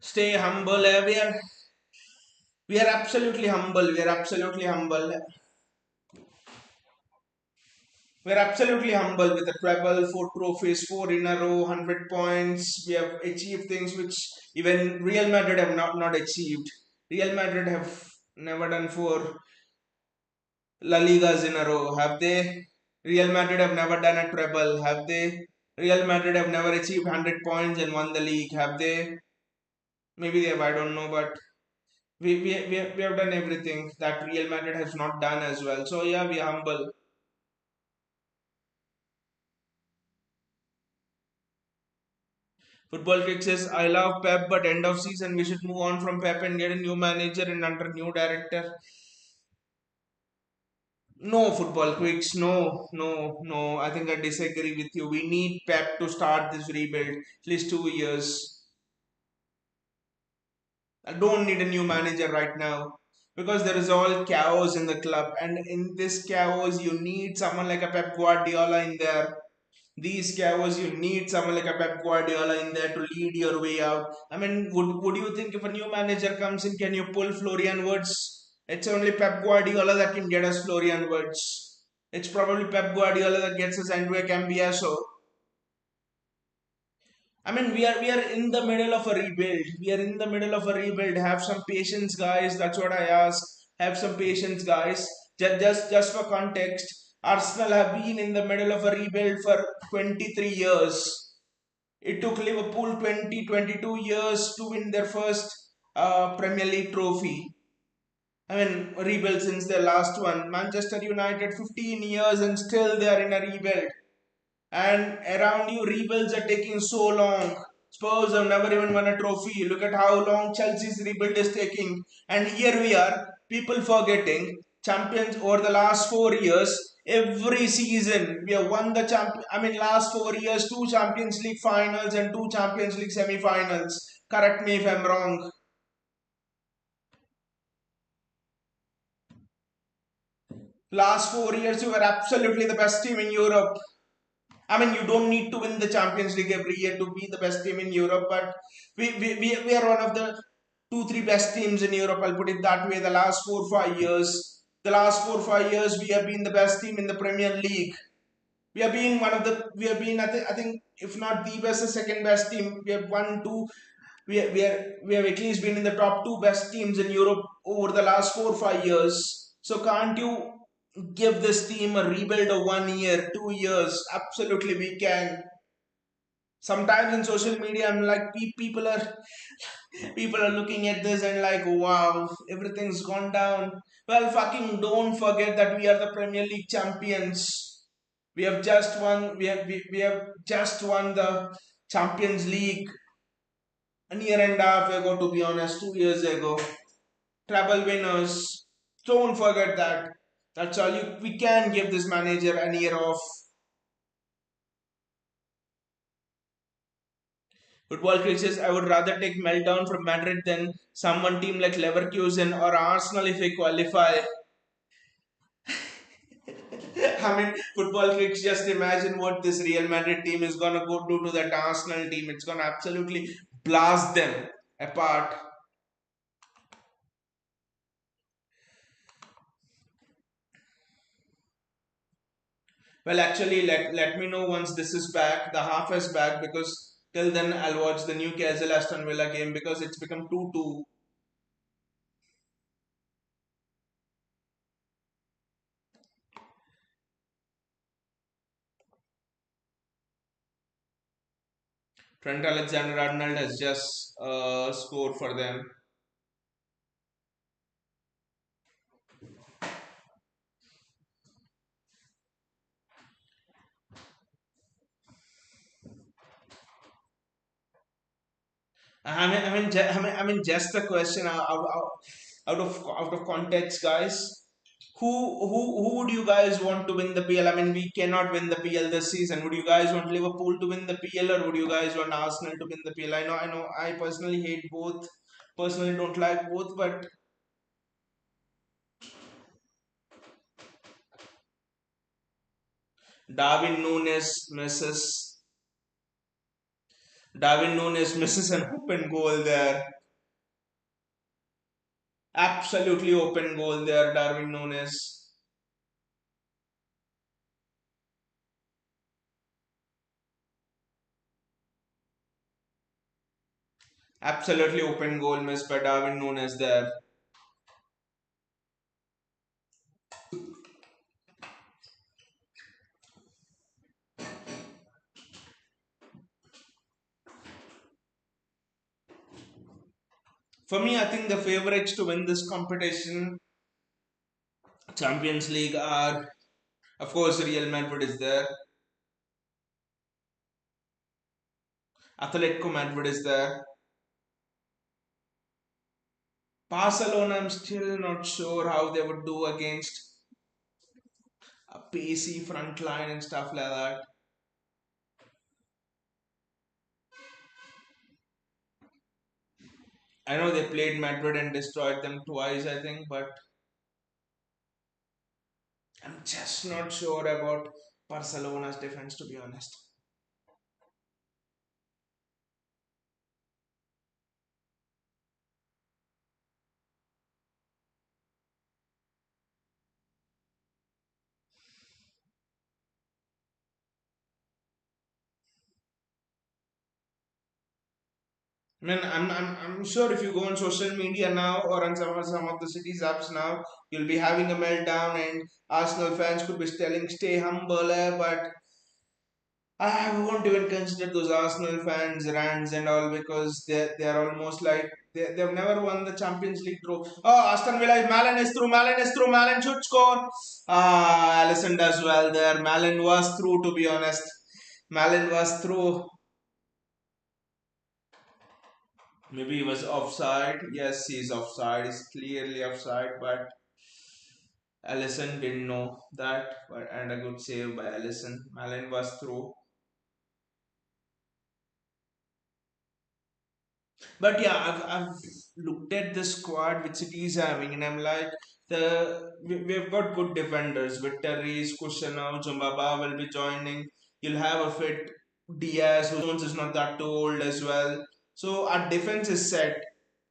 Stay humble. We are absolutely humble. We are absolutely humble. We're absolutely humble with a treble, 4 trophies, four in a row, 100 points. We have achieved things which even Real Madrid have not achieved. Real Madrid have never done 4 La Ligas in a row, have they? Real Madrid have never done a treble, have they? Real Madrid have never achieved 100 points and won the league, have they? Maybe they have, I don't know, but we have done everything that Real Madrid has not done as well. So, yeah, we are humble. Football Kick says, I love Pep, but end of season we should move on from Pep and get a new manager and under new director. No, Football Quicks, no, no, no. I think I disagree with you. We need Pep to start this rebuild, at least 2 years. I don't need a new manager right now because there is all chaos in the club, and in this chaos, you need someone like a Pep Guardiola in there. These chaos, you need someone like a Pep Guardiola in there to lead your way out. I mean, would you think if a new manager comes in, can you pull Florian Wirtz? It's only Pep Guardiola that can get us Florian Wirtz. It's probably Pep Guardiola that gets us Andre Cambiaso. I mean, we are in the middle of a rebuild. We are in the middle of a rebuild. Have some patience, guys. That's what I ask. Have some patience, guys. Just for context, Arsenal have been in the middle of a rebuild for 23 years. It took Liverpool 22 years to win their first Premier League trophy. I mean, rebuild since their last one. Manchester United 15 years and still they are in a rebuild. And around you, rebuilds are taking so long. Spurs have never even won a trophy. Look at how long Chelsea's rebuild is taking. And here we are, people forgetting champions over the last 4 years. Every season we have won the last 4 years, two Champions League finals and two Champions League semi-finals. Correct me if I'm wrong. Last 4 years, we were absolutely the best team in Europe. I mean, you don't need to win the Champions League every year to be the best team in Europe, but we are one of the two, three best teams in Europe. I'll put it that way. The last 4, 5 years, we have been the best team in the Premier League. We have been one of the, we have been, I think, if not the best, the second best team. We have won two, we have at least been in the top two best teams in Europe over the last 4, 5 years. So can't you give this team a rebuild of 1 year, 2 years? Absolutely, we can. Sometimes in social media, I'm like, people are looking at this and like, wow, everything's gone down. Well, fucking don't forget that we are the Premier League champions. We have just won. We have just won the Champions League a year and a half ago. To be honest, 2 years ago, treble winners. Don't forget that. That's all you. We can give this manager an year off. Football critics, I would rather take meltdown from Madrid than someone team like Leverkusen or Arsenal if they qualify. I mean, football critics, just imagine what this Real Madrid team is gonna go do to that Arsenal team. It's gonna absolutely blast them apart. Well, actually, let me know once this is back, the half is back, because till then I'll watch the Newcastle Aston Villa game because it's become 2-2. Trent Alexander Arnold has just scored for them. Just a question out of context, guys. Who would you guys want to win the PL? I mean, we cannot win the PL this season. Would you guys want Liverpool to win the PL, or would you guys want Arsenal to win the PL? I know. I personally hate both. Personally, don't like both, but Darwin Nunes misses. Darwin Nunes misses an open goal there. Absolutely open goal there, Darwin Nunes. Absolutely open goal missed by Darwin Nunes there. For me, I think the favorites to win this competition, Champions League, are of course Real Madrid is there, Atletico Madrid is there, Barcelona. I'm still not sure how they would do against a pacey front line and stuff like that. I know they played Madrid and destroyed them twice, I think, but I'm just not sure about Barcelona's defense, to be honest. I'm sure if you go on social media now or on some of the city's apps now, you'll be having a meltdown, and Arsenal fans could be telling, stay humble, but I won't even consider those Arsenal fans rants and all because they're almost like they've never won the Champions League trophy. Oh, Aston Villa, Malin is through, Malin is through, Malin should score. Ah, Allison does well there. Malin was through, to be honest. Malin was through. Maybe he was offside. Yes, he's offside. He's clearly offside, but Allison didn't know that. But and a good save by Allison. Malin was through. But yeah, I've looked at the squad which City is having, and I'm like, we've got good defenders. With Therese, Kushanov, Jumbaba will be joining. You'll have a fit Diaz, who is not that too old as well. So our defense is set.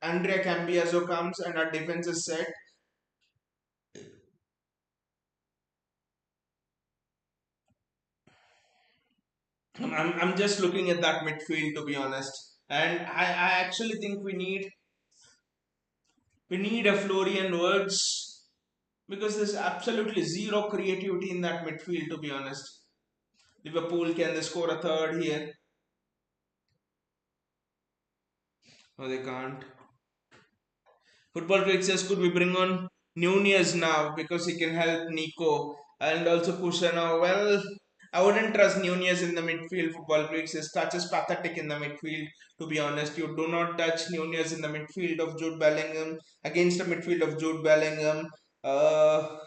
Andrea Cambiaso comes, and our defense is set. I'm just looking at that midfield to be honest, and I actually think we need a Florian Wirtz because there's absolutely zero creativity in that midfield to be honest. Liverpool, can they score a third here? No, they can't. Football Critic says, could we bring on Nunez now because he can help Nico and also Kushana? Well, I wouldn't trust Nunez in the midfield. Football Critics says touch is pathetic in the midfield. To be honest, you do not touch Nunez in the midfield of Jude Bellingham against the midfield of Jude Bellingham. Uh,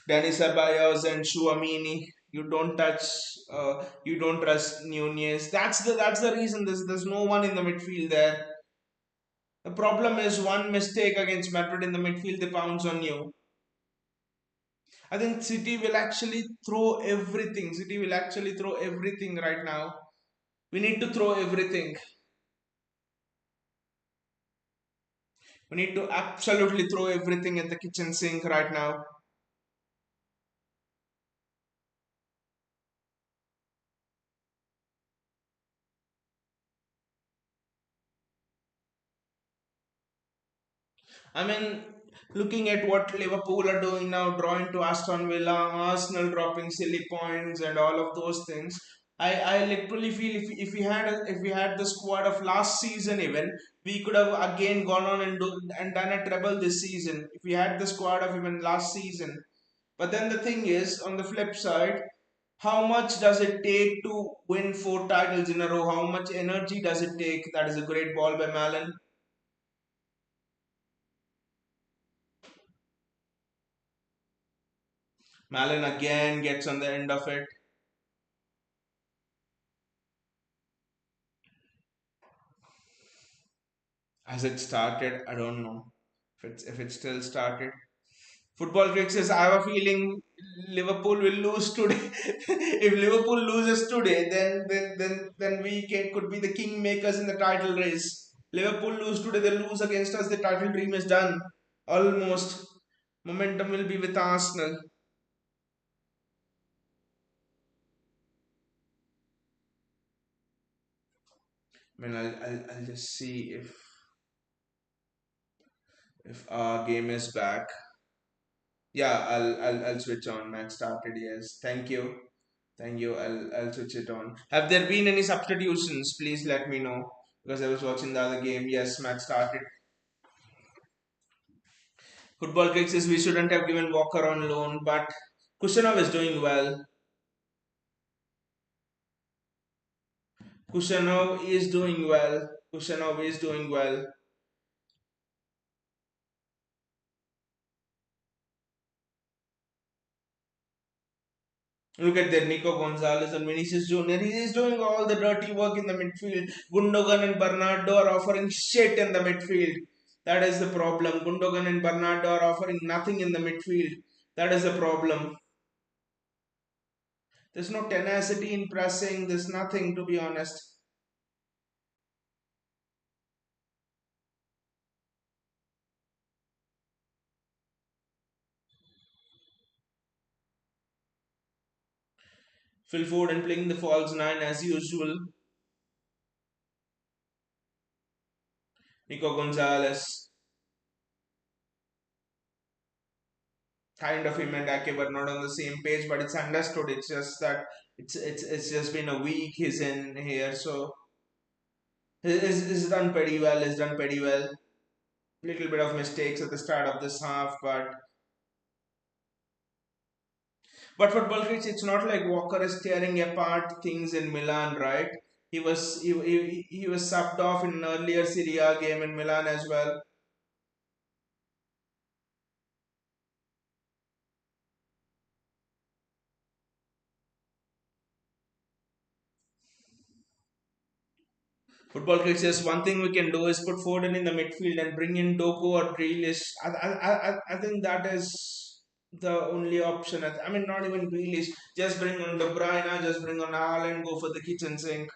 Danny Ceballos and Chouamini. You don't trust Nunez. That's the reason. There's no one in the midfield there. The problem is one mistake against Madrid in the midfield, they pounce on you. I think City will actually throw everything. City will actually throw everything right now. We need to throw everything. We need to absolutely throw everything at the kitchen sink right now. I mean, looking at what Liverpool are doing now, drawing to Aston Villa, Arsenal dropping silly points, and all of those things, I literally feel if we had the squad of last season even, we could have again gone on and done a treble this season. If we had the squad of even last season, but then the thing is, on the flip side, how much does it take to win four titles in a row? How much energy does it take? That is a great ball by Malin. Malin again gets on the end of it. Has it started? I don't know if it still started. Football Critic says I have a feeling Liverpool will lose today. If Liverpool loses today, then we could be the kingmakers in the title race. Liverpool lose today, they lose against us. The title dream is done. Almost. Momentum will be with Arsenal. I mean, I'll just see if our game is back. Yeah, I'll switch on. Match started. Yes, thank you. Thank you. I'll switch it on. Have there been any substitutions? Please let me know because I was watching the other game. Yes, match started. Football Critic says we shouldn't have given Walker on loan, but Kushanov is doing well. Kushanov is doing well. Kushanov is doing well. Look at that, Nico Gonzalez and Vinicius Jr. He is doing all the dirty work in the midfield. Gundogan and Bernardo are offering shit in the midfield. That is the problem. Gundogan and Bernardo are offering nothing in the midfield. That is the problem. There's no tenacity in pressing. There's nothing, to be honest. Phil Foden playing the false nine as usual. Nico Gonzalez. kind of him and Ake were not on the same page, but it's understood. It's just that it's just been a week he's in here, so he's done pretty well. He's done pretty well. Little bit of mistakes at the start of this half, but for Bulgaria, it's not like Walker is tearing apart things in Milan, right? He was subbed off in an earlier Serie A game in Milan as well. Football says one thing we can do is put Foden in the midfield and bring in Doku or Grealish. I think that is the only option. I mean, not even Grealish. Just bring on De Bruyne, just bring on Haaland, go for the kitchen sink.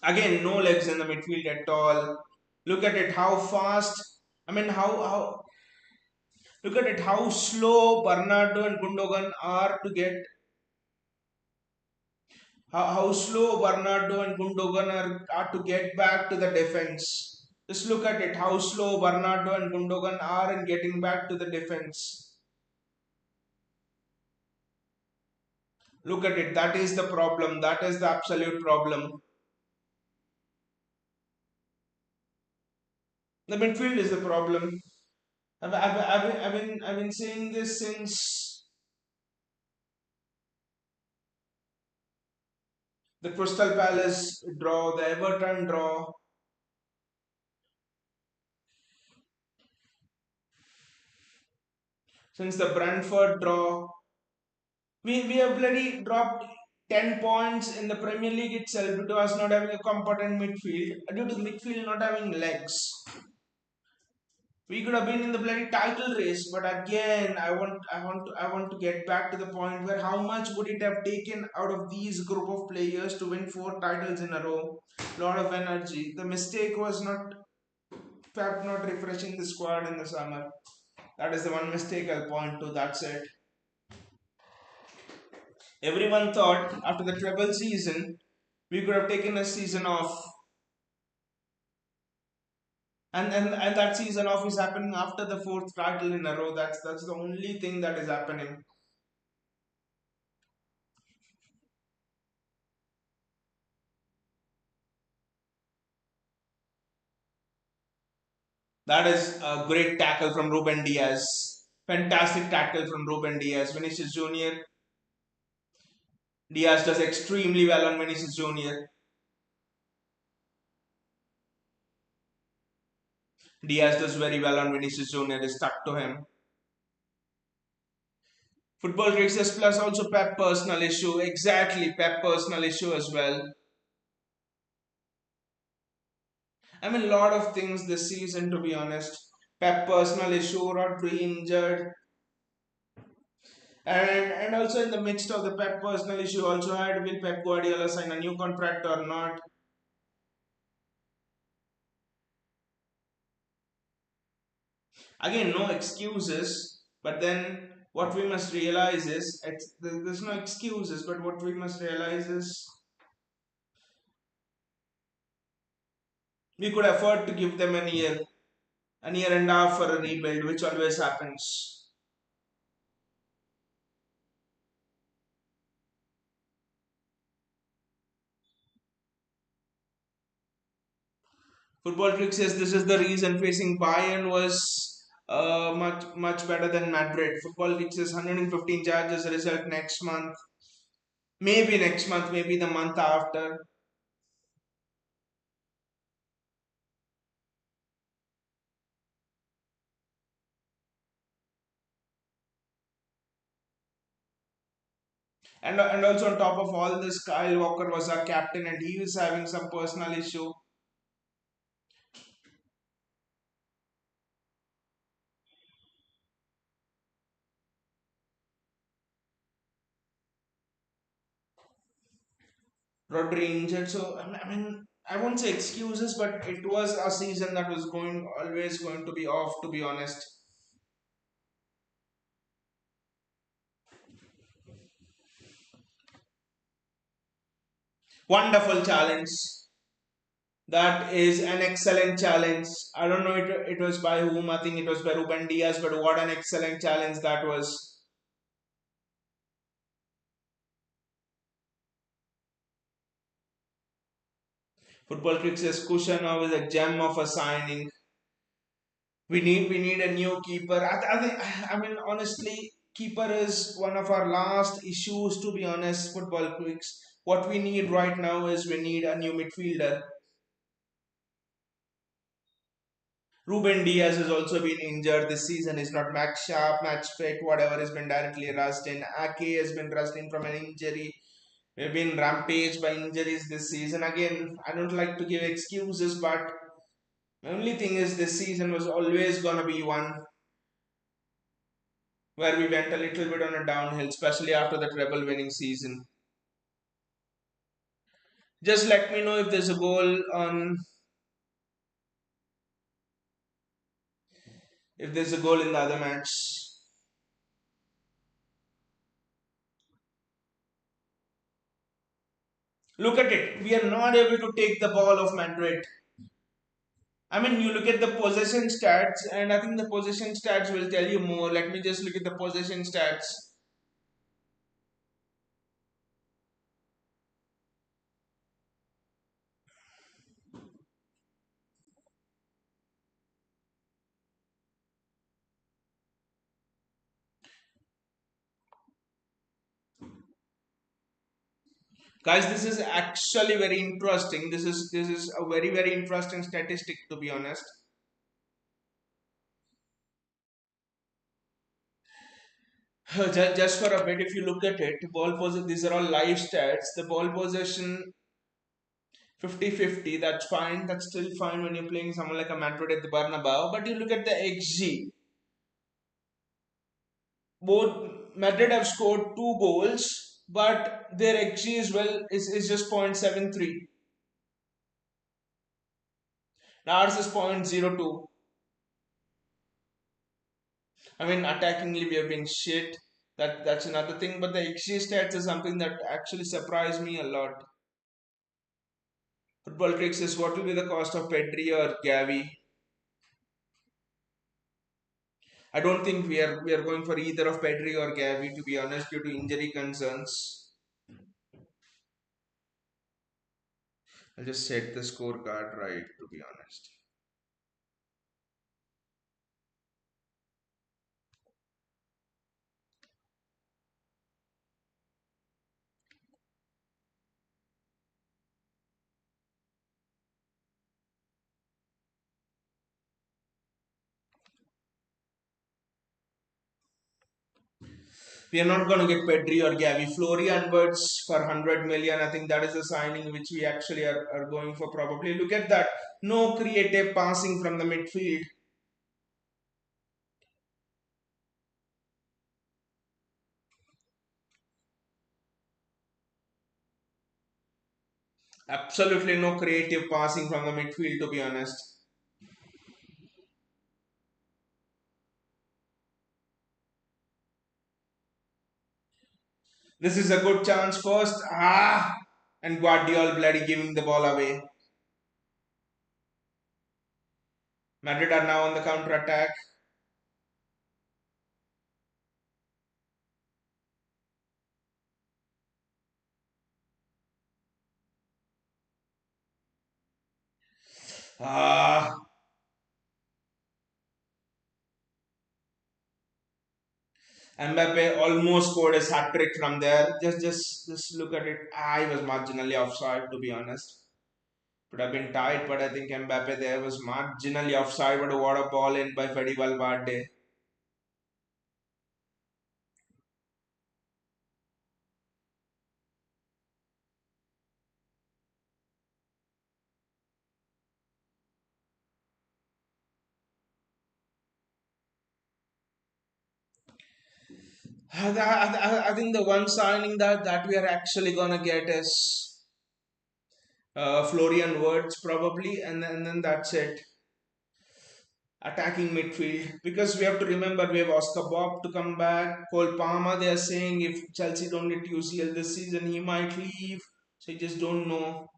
Again, no legs in the midfield at all. Look at it, how fast. I mean, how look at it, how slow Bernardo and Gundogan are to get. How slow Bernardo and Gundogan are to get back to the defense. Just look at it, how slow Bernardo and Gundogan are in getting back to the defense. Look at it, that is the problem. That is the absolute problem. The midfield is the problem. I've been saying this since the Crystal Palace draw, the Everton draw, since the Brentford draw. We have bloody dropped 10 points in the Premier League itself due to us not having a competent midfield, due to midfield not having legs. We could have been in the bloody title race, but again, I want to get back to the point where how much would it have taken out of these group of players to win 4 titles in a row? Lot of energy. The mistake was not Pep not refreshing the squad in the summer. That is the one mistake I'll point to. That's it. Everyone thought after the treble season we could have taken a season off, and that season off is happening after the 4th title in a row. That's the only thing that is happening. That is a great tackle from Ruben Diaz. Fantastic tackle from Ruben Diaz. Vinicius Junior. Diaz does extremely well on Vinicius Junior. Diaz does very well on Vinicius Junior. Is stuck to him. Football critics plus also Pep personal issue. Exactly, Pep personal issue as well. I mean, a lot of things this season, to be honest. Pep personal issue, Rodri injured, and also in the midst of the Pep personal issue, also had will Pep Guardiola sign a new contract or not? Again, no excuses, but then what we must realize is there's no excuses, but what we must realize is we could afford to give them a year and a half for a rebuild, which always happens. Football Click says this is the reason facing Bayern was much better than Madrid. Football Click says 115 charges result next month. Maybe next month, maybe the month after. And also on top of all this, Kyle Walker was our captain and he was having some personal issue. Rodri injured. So I won't say excuses, but it was a season that was going always going to be off. To be honest, wonderful challenge. That is an excellent challenge. I don't know it was by whom. I think it was by Ruben Diaz, but what an excellent challenge that was. Football Crix's Kushanov is a gem of a signing. We need a new keeper. I mean honestly, keeper is one of our last issues. To be honest, Football Crix. What we need right now is we need a new midfielder. Ruben Diaz has also been injured this season. He's not match sharp, match fit, whatever has been directly rushed in. Ake has been rushed in from an injury. We've been rampaged by injuries this season. Again, I don't like to give excuses, but the only thing is this season was always gonna be one where we went a little bit on a downhill, especially after the treble winning season. Just let me know if there's a goal in the other match. Look at it. We are not able to take the ball of Madrid. I mean, you look at the possession stats, and I think the possession stats will tell you more. Let me just look at the possession stats. Guys, this is actually very interesting. This is a very interesting statistic, to be honest. Just for a bit, if you look at it, ball possession, these are all live stats. The ball possession 50-50, that's fine. That's still fine when you're playing someone like a Madrid at the Bernabeu. But you look at the XG. Both Madrid have scored two goals, but their XG as well is just 0.73. Ours is 0.02. I mean, attackingly we have been shit. That's another thing. But the XG stats is something that actually surprised me a lot. Football tricks is what will be the cost of Pedri or Gavi? I don't think we are going for either of Pedri or Gavi, to be honest, due to injury concerns. I'll just set the scorecard right, to be honest. We are not going to get Pedri or Gavi. Florian Wirtz for 100 million. I think that is the signing which we actually are going for probably. Look at that. No creative passing from the midfield. Absolutely no creative passing from the midfield, to be honest. This is a good chance first. And Guardiola bloody giving the ball away. Madrid are now on the counter attack. Ah, Mbappe almost scored his hat trick from there. Just look at it. He was marginally offside, to be honest. Could have been tight, but I think Mbappe there was marginally offside. But what a ball in by Fede Valverde. I think the one signing that we are actually gonna get is Florian Wirtz probably, and then that's it. Attacking midfield, because we have to remember we have Oscar Bob to come back. Cole Palmer, they are saying if Chelsea don't get UCL this season, he might leave. So you just don't know.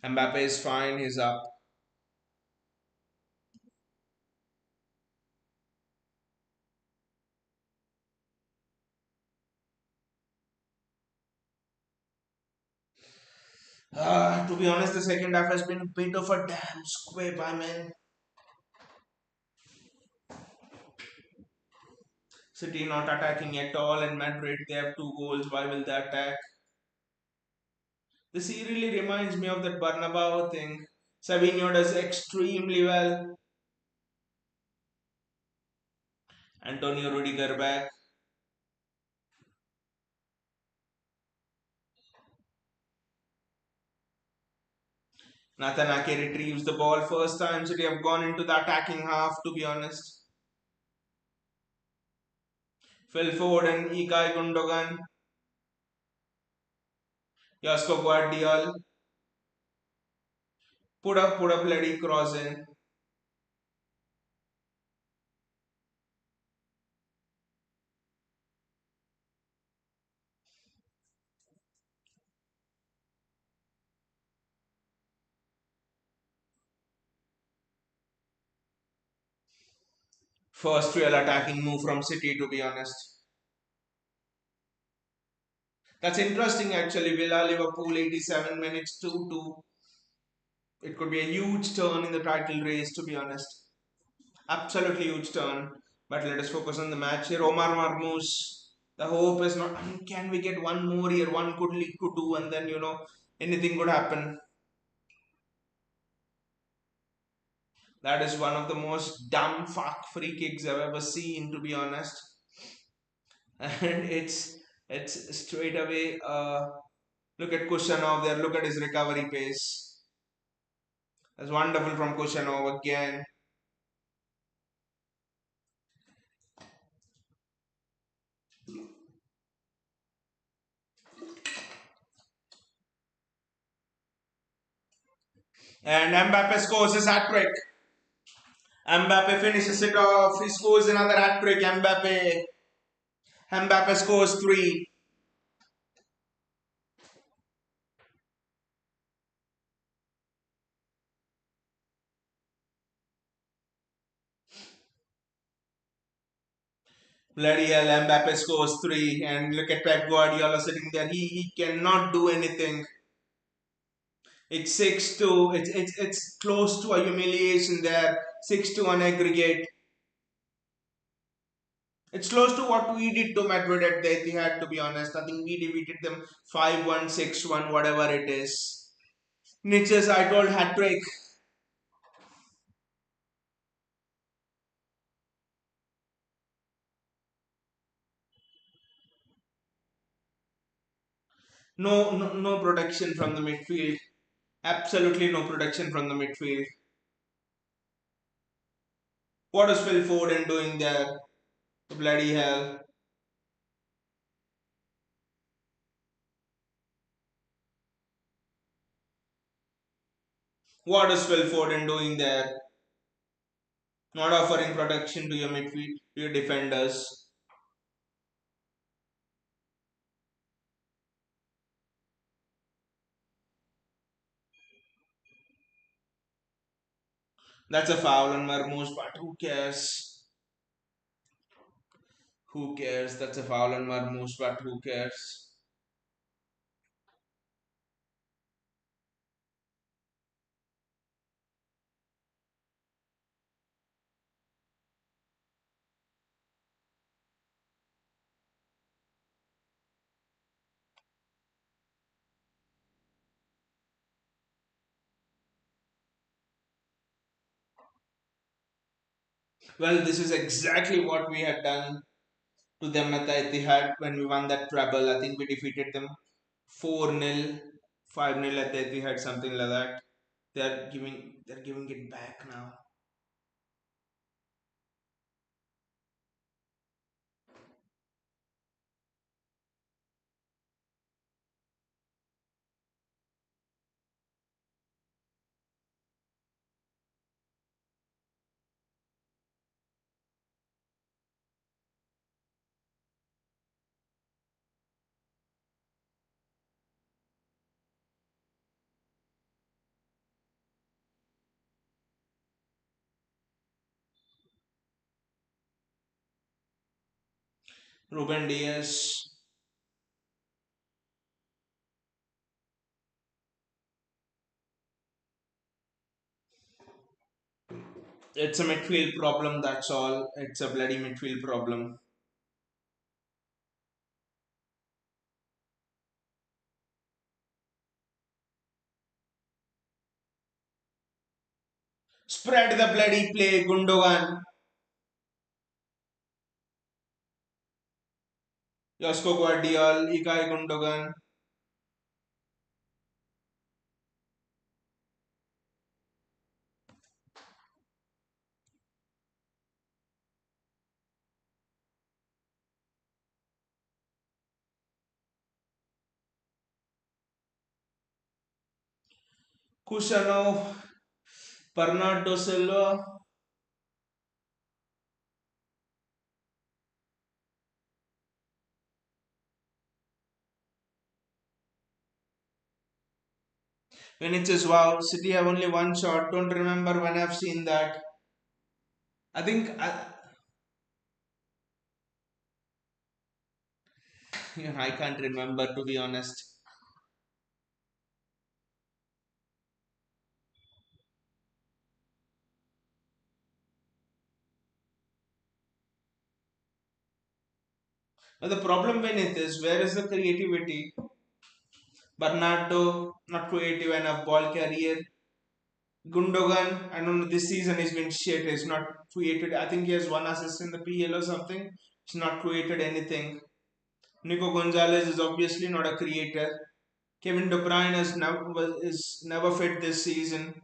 Mbappe is fine, he's up. To be honest, the second half has been a bit of a damn squib. I mean, City not attacking at all, and Madrid they have two goals. Why will they attack? This really reminds me of that Bernabeu thing. Savinho does extremely well. Antonio Rudiger back. Nathan Ake retrieves the ball first time, so they have gone into the attacking half. To be honest, Phil Foden, Ilkay Gundogan, Josko Guardiol, put up, bloody cross in. First real attacking move from City. To be honest, that's interesting actually. Villa Liverpool 87 minutes 2-2. It could be a huge turn in the title race. To be honest, absolutely huge turn. But let us focus on the match here. Omar Marmoush. The hope is not. Can we get one more here? One could lead to two, and then anything could happen. That is one of the most dumb fuck free kicks I've ever seen, to be honest. And it's straight away. Look at Kushanov there. Look at his recovery pace. That's wonderful from Kushanov again. And Mbappe scores his hat trick. Mbappe finishes it off. He scores another hat trick. Mbappe scores three. Bloody hell, Mbappe scores three. And look at Pep Guardiola sitting there. He cannot do anything. It's 6-2. It's close to a humiliation there. 6-2 on aggregate. It's close to what we did to Madrid at the Etihad, to be honest. I think we defeated them 5-1, 6-1, whatever it is. Nietzsche's I told hat trick. No protection from the midfield. Absolutely no protection from the midfield. What is Phil Foden doing there? Bloody hell. What is Phil Foden doing there? Not offering protection to your midfield, to your defenders. That's a foul on Marmoush, but who cares? Who cares? That's a foul on Marmoush, but who cares? Well, this is exactly what we had done to them at the Etihad when we won that treble. I think we defeated them 4-0, 5-0 at the Etihad, something like that. They're giving it back now. Ruben Diaz. It's a midfield problem, that's all. It's a bloody midfield problem. Spread the bloody play, Gundogan. Josko Guardiol, Ikai Gundogan. Kusanov, Bernardo Silva. When it says, wow, City have only one shot. Don't remember when I've seen that. I think I can't remember, to be honest. But the problem when it is, where is the creativity? Bernardo, not creative enough ball carrier. Gundogan, I don't know, this season he's been shit. He's not created. I think he has one assist in the PL or something. He's not created anything. Nico Gonzalez is obviously not a creator. Kevin De Bruyne is never fit this season.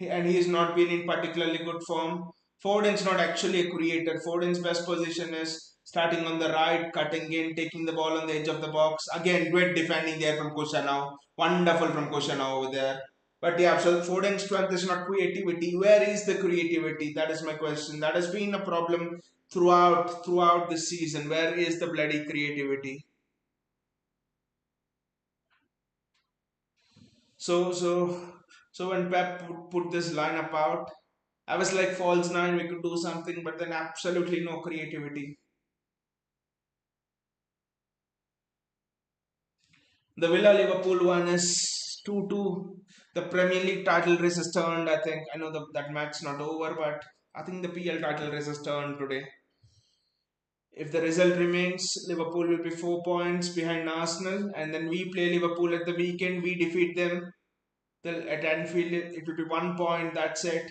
And he has not been in particularly good form. Foden's not actually a creator. Foden's best position is starting on the right, cutting in, taking the ball on the edge of the box. Again, great defending there from Kusanov. Wonderful from Kusanov over there. But yeah, so Foden's strength is not creativity. Where is the creativity? That is my question. That has been a problem throughout this season. Where is the bloody creativity? So so so when Pep put this lineup out, I was like false nine, we could do something, but then absolutely no creativity. The Villa Liverpool one is 2-2. The Premier League title race is turned, I think. I know that match not over, but I think the PL title race is turned today. If the result remains, Liverpool will be 4 points behind Arsenal, and then we play Liverpool at the weekend. We defeat them. At Anfield, it will be 1 point. That's it.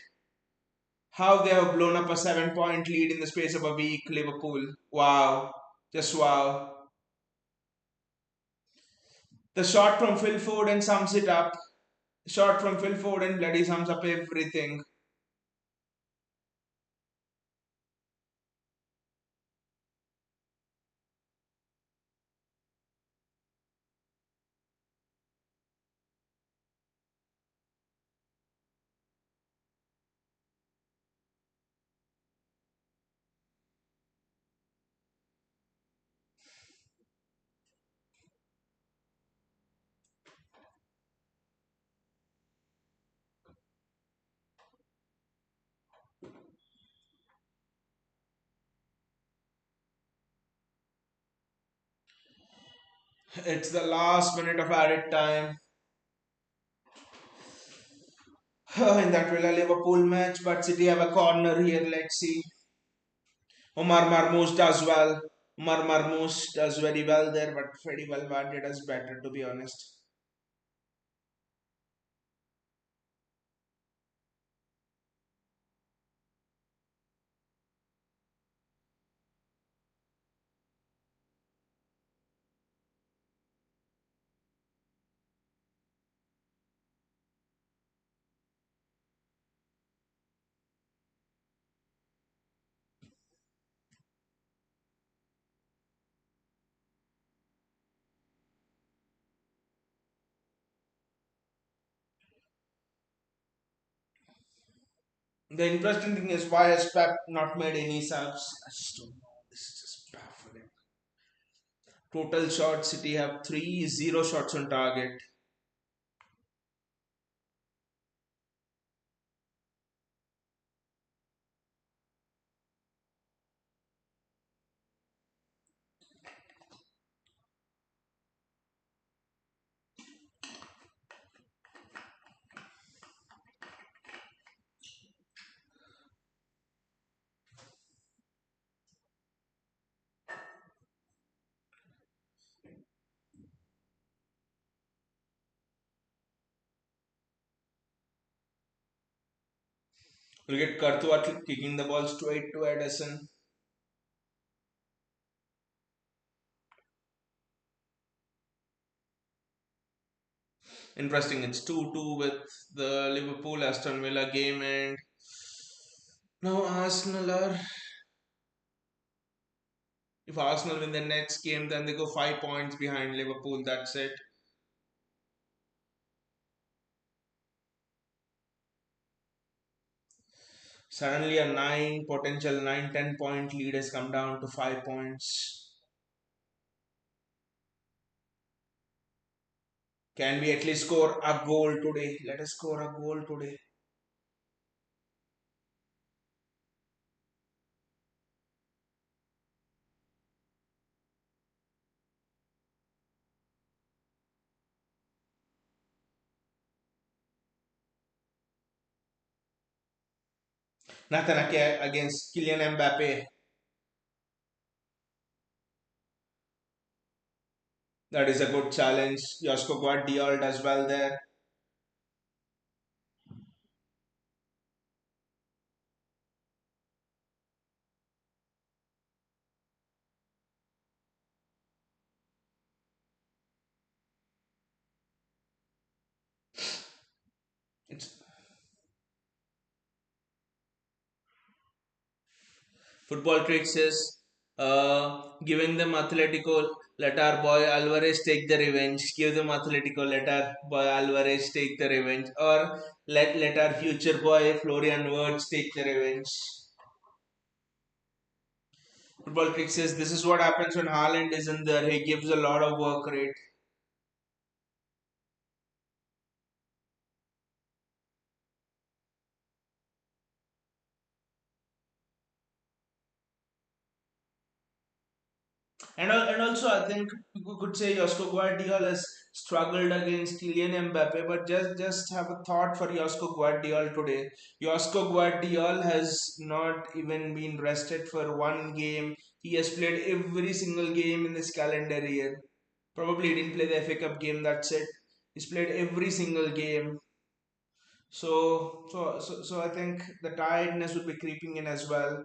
How they have blown up a 7 point lead in the space of a week, Liverpool. Wow. Just wow. The shot from Phil Foden sums it up. Shot from Phil Foden bloody sums up everything. It's the last minute of added time in that Villa Liverpool match, but City have a corner here. Let's see. Omar Marmoush does well. Omar Marmoush does very well there, but Freddie Valverde does better, to be honest. The interesting thing is why has Pep not made any subs? I just don't know. This is just baffling. Total shots, City have three, zero shots on target. Look at Courtois kicking the ball straight to Edison. Interesting. It's 2-2 with the Liverpool Aston Villa game, and now Arsenal are. If Arsenal win the next game, then they go 5 points behind Liverpool. That's it. Suddenly, a potential 9-10 point lead has come down to 5 points. Can we at least score a goal today? Let us score a goal today. Nathan Ake against Kylian Mbappe. That is a good challenge. Josko Guardiola does well there. It's football tricks is giving them Atletico. Let our boy Alvarez take the revenge. Give them Atletico. Let our boy Alvarez take the revenge. Or let our future boy Florian Wirtz take the revenge. Football tricks says this is what happens when Haaland isn't there. He gives a lot of work rate. And also, I think you could say Josko Guardiola has struggled against Kylian Mbappe, but just have a thought for Josko Guardiola today. Josko Guardiola has not even been rested for one game. He has played every single game in this calendar year. Probably he didn't play the FA Cup game. That's it. He's played every single game. So I think the tiredness would be creeping in as well.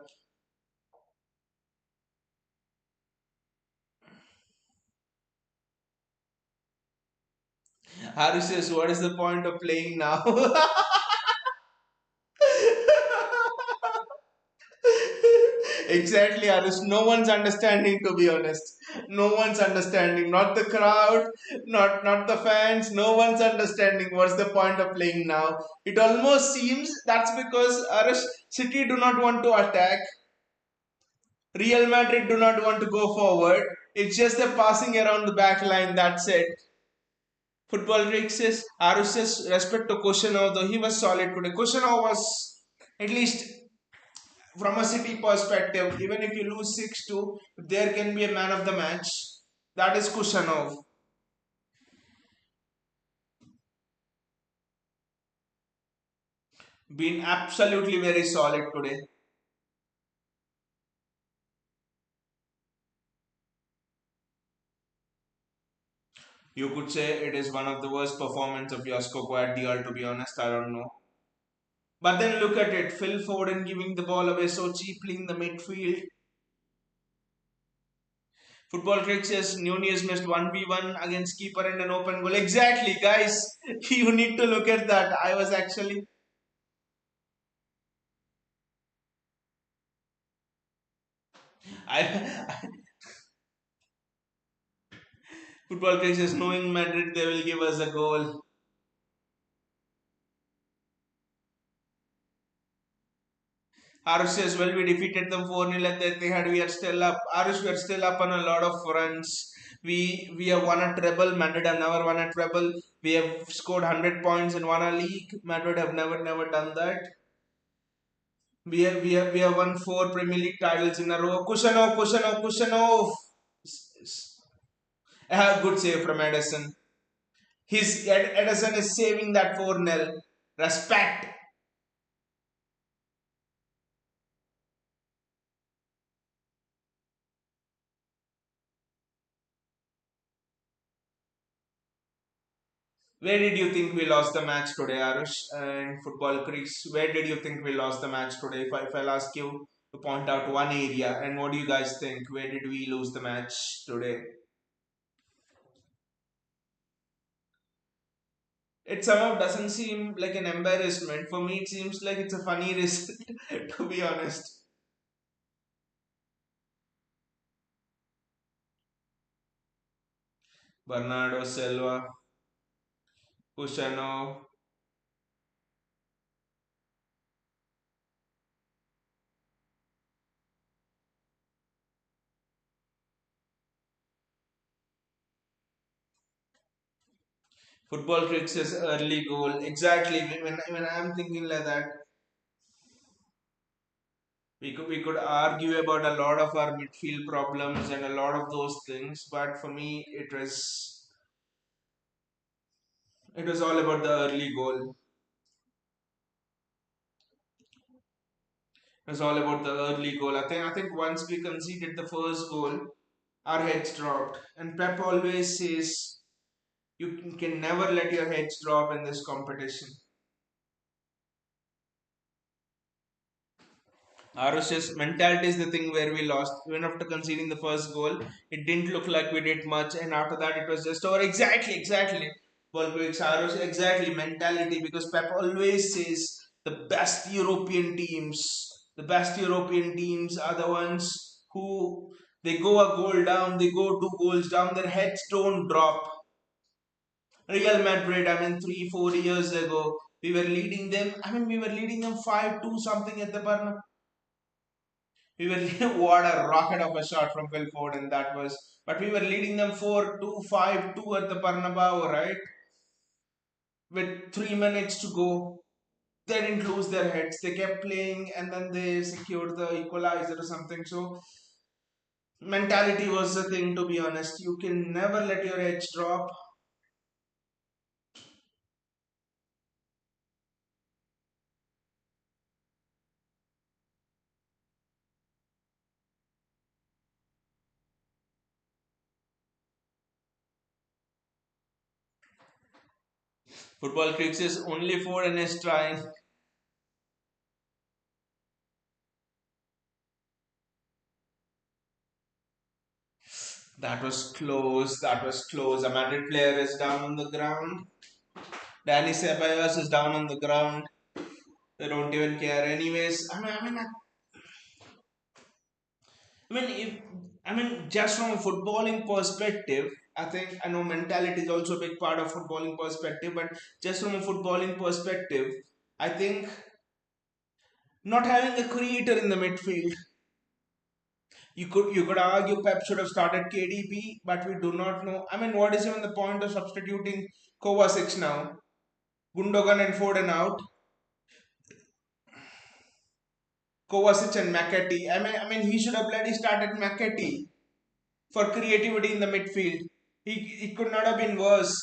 Harry says, "What is the point of playing now?" Exactly, Arush. No one's understanding, to be honest. No one's understanding. Not the crowd, not the fans. No one's understanding. What's the point of playing now? It almost seems that's because Arush City do not want to attack. Real Madrid do not want to go forward. It's just a passing around the back line. That's it. Football Greek says Arush says respect to Koshanov, though he was solid today. Koshanov was at least from a City perspective, even if you lose 6-2, there can be a man of the match. That is Kushanov. Been absolutely very solid today. You could say it is one of the worst performances of Josko Guardiola, to be honest. I don't know. But then look at it. Phil Foden giving the ball away so cheaply in the midfield. Football Crick says Nunez missed 1v1 against keeper and an open goal. Exactly, guys. You need to look at that. I was actually. I, Football Crick says knowing Madrid, they will give us a goal. Arush says, well, we defeated them 4-0 at the Etihad. We are still up. Arush, we are still up on a lot of fronts. We have won a treble. Madrid have never won a treble. We have scored 100 points and won a league. Madrid have never done that. We have won 4 Premier League titles in a row. Kushanov. A good save from Edison. Edison is saving that 4-0. Respect. Where did you think we lost the match today, Arush? In football crease, where did you think we lost the match today? If I'll ask you to point out one area, and what do you guys think? Where did we lose the match today? It somehow doesn't seem like an embarrassment. For me, it seems like it's a funny result, to be honest. Bernardo Silva, Cusano, football tricks is early goal. Exactly. When I'm thinking like that, we could argue about a lot of our midfield problems and a lot of those things, but for me, it was all about the early goal. It was all about the early goal. I think once we conceded the first goal, our heads dropped, and Pep always says you can never let your heads drop in this competition. Arush's mentality is the thing where we lost. Even after conceding the first goal, it didn't look like we did much, and after that, it was just over. Exactly, exactly. Volkwicks, Arush, exactly. Mentality, because Pep always says the best European teams are the ones who they go a goal down, they go two goals down, their heads don't drop. Real Madrid, 3, 4 years ago, we were leading them. We were leading them 5-2 something at the Bernabeu. We were what a rocket of a shot from Phil Foden that was. But we were leading them 4-2, 5-2 at the Bernabeu, right? With 3 minutes to go. They didn't lose their heads. They kept playing and then they secured the equalizer or something. So mentality was the thing, to be honest. You can never let your edge drop. Football kicks is only Foden is trying. That was close. That was close. A Madrid player is down on the ground. Danny Ceballos is down on the ground. They don't even care. Anyways, if just from a footballing perspective, I know mentality is also a big part of footballing perspective, but just from a footballing perspective, I think not having a creator in the midfield, you could argue Pep should have started KDP, but we do not know. What is even the point of substituting Kovacic now? Gundogan and Foden out, Kovacic and McAtee. He should have bloody started McAtee for creativity in the midfield. It could not have been worse.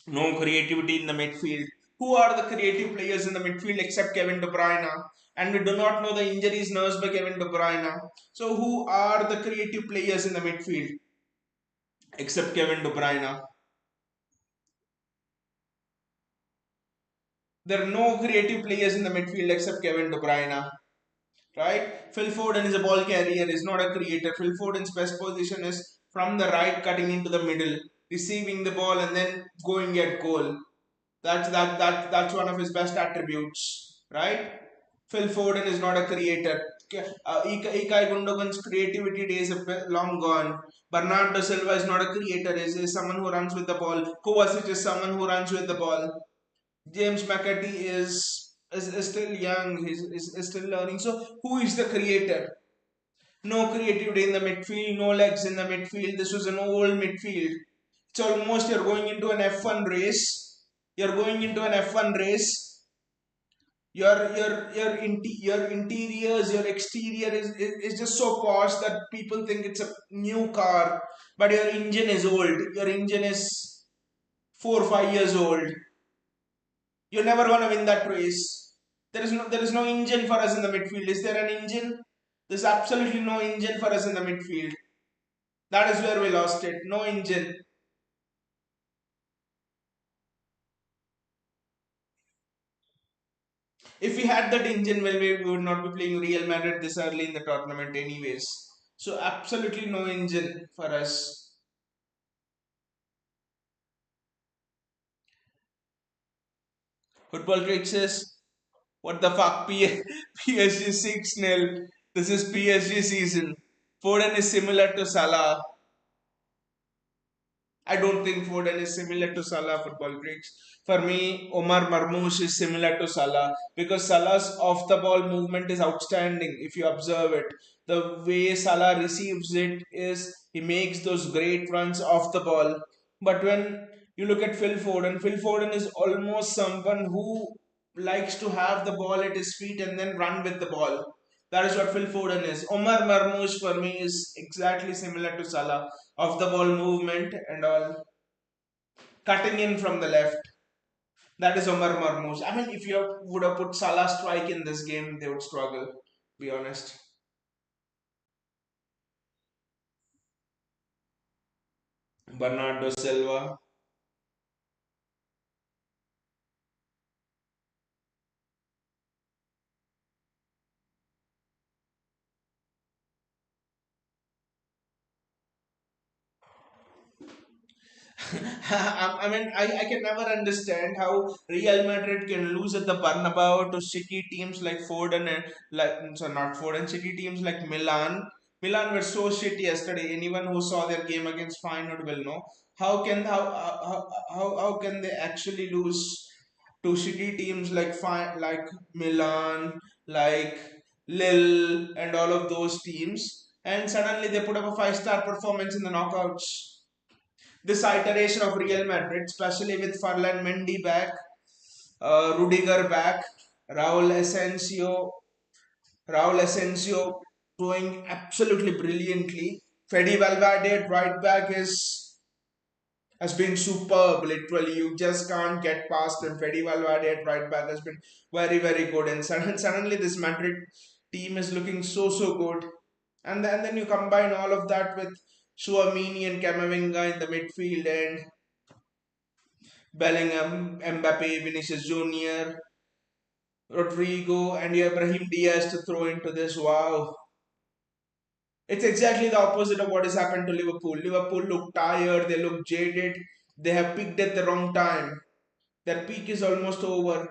No creativity in the midfield. Who are the creative players in the midfield except Kevin De Bruyne? And we do not know the injuries nursed by Kevin De Bruyne. So who are the creative players in the midfield except Kevin De Bruyne? There are no creative players in the midfield except Kevin De Bruyne. Right? Phil Foden is a ball carrier, is not a creator. Phil Foden's best position is from the right, cutting into the middle, receiving the ball, and then going at goal. That's one of his best attributes, right? Phil Foden is not a creator. Ilkay Gundogan's creativity days have long gone. Bernardo Silva is not a creator. Is someone who runs with the ball. Kovacic is someone who runs with the ball. James McAtee is still young. Is still learning. So who is the creator? No creativity in the midfield. No legs in the midfield. This was an old midfield. It's almost you're going into an F1 race. You're going into an F1 race. Your interiors, your exterior is just so posh that people think it's a new car, but your engine is old. Your engine is 4 or 5 years old. You're never gonna win that race. There is no engine for us in the midfield. Is there an engine? There's absolutely no engine for us in the midfield. That is where we lost it. No engine. If we had that engine, well, we would not be playing Real Madrid this early in the tournament, anyways. So, absolutely no engine for us. Football Creek says, what the fuck, PSG 6-0. This is PSG season. Foden is similar to Salah. I don't think Foden is similar to Salah, football Greeks. For me, Omar Marmoush is similar to Salah because Salah's off the ball movement is outstanding if you observe it. The way Salah receives it is he makes those great runs off the ball. But when you look at Phil Foden is almost someone who likes to have the ball at his feet and then run with the ball. That is what Phil Foden is. Omar Marmoush for me is exactly similar to Salah. Off the ball movement and all. Cutting in from the left. That is Omar Marmoush. I mean, if you would have put Salah strike in this game, they would struggle. Be honest. Bernardo Silva. I can never understand how Real Madrid can lose at the Bernabeu to shitty teams like Foden and not Foden, shitty teams like Milan. Milan were so shit yesterday. Anyone who saw their game against Feyenoord will know how can they actually lose to shitty teams like Milan, like Lille, and all of those teams, and suddenly they put up a five-star performance in the knockouts. This iteration of Real Madrid, especially with Ferland Mendy back, Rudiger back, Raul Asensio, Raul Asensio doing absolutely brilliantly. Fede Valverde at right back is has been superb. Literally, you just can't get past him. Fede Valverde at right back has been very good, and suddenly this Madrid team is looking so good. And then you combine all of that with Suamini and Camavinga in the midfield and Bellingham, Mbappe, Vinicius Jr., Rodrigo, and you have Brahim Diaz to throw into this. Wow. It's exactly the opposite of what has happened to Liverpool. Liverpool look tired, they look jaded, they have peaked at the wrong time. Their peak is almost over.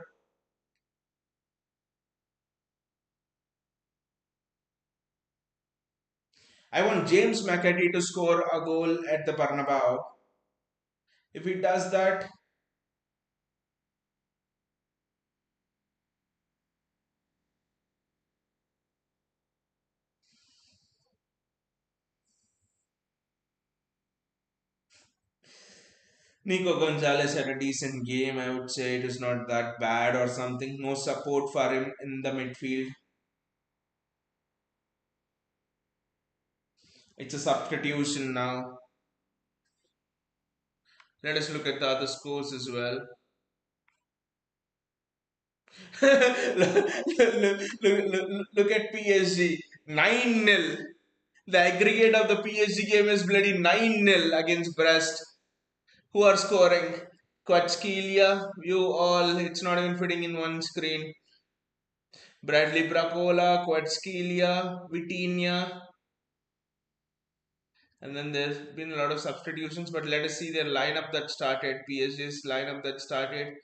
I want James McAtee to score a goal at the Bernabeu. If he does that, Nico Gonzalez had a decent game. I would say it is not that bad or something. No support for him in the midfield. It's a substitution now. Let us look at the other scores as well. Look at PSG 9-0. The aggregate of the PSG game is bloody 9-0 against Brest. Who are scoring? Quatskelia, you all, it's not even fitting in one screen. Bradley Bracola, Quatskelia, Vitinha, and then there's been a lot of substitutions, but let us see their lineup that started. PSG's lineup that started.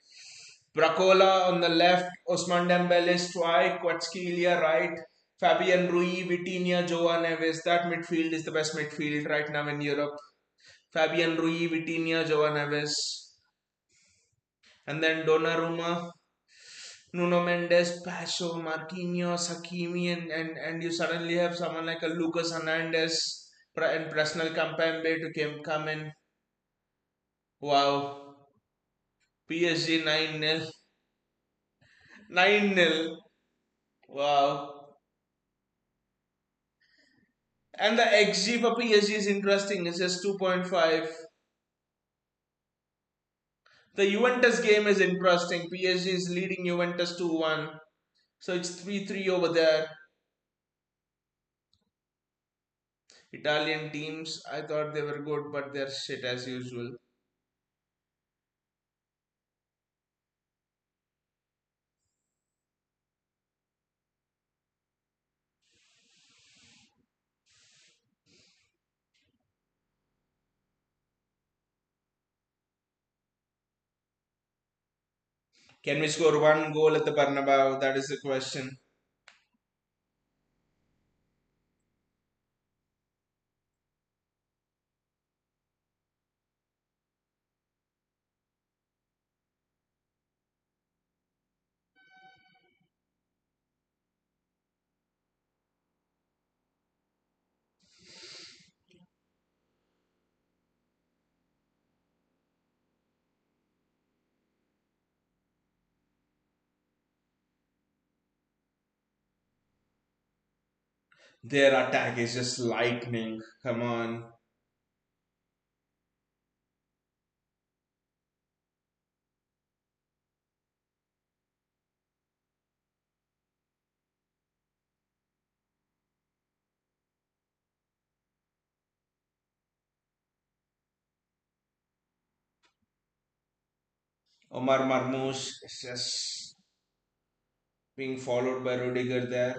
Bracola on the left, Osman Dembele strike, Quatskelia right, Fabian Rui, Vitinha, Joao Neves. That midfield is the best midfield right now in Europe. Fabian Rui, Vitinha, Joao Neves. And then Donnarumma, Nuno Mendes, Pacho, Marquinhos, Hakimi, and you suddenly have someone like a Lucas Hernandez and Presnel Campembe to come in. Wow. PSG 9-0. 9-0. Wow. And the XG for PSG is interesting. It's just 2.5. The Juventus game is interesting. PSG is leading Juventus 2-1. So it's 3-3 over there. Italian teams, I thought they were good, but they're shit as usual. Can we score one goal at the Bernabeu? That is the question. Their attack is just lightning. Come on. Omar Marmoush is just being followed by Rudiger there.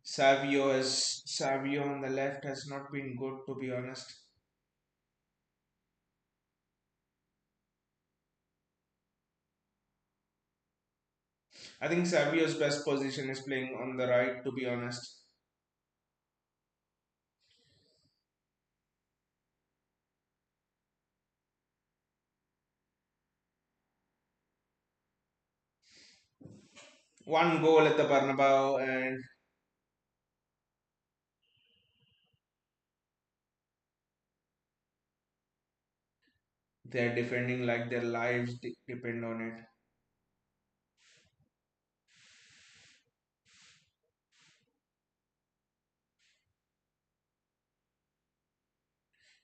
Savio on the left has not been good, to be honest. I think Savio's best position is playing on the right, to be honest. One goal at the Bernabeu, and they're defending like their lives depend on it.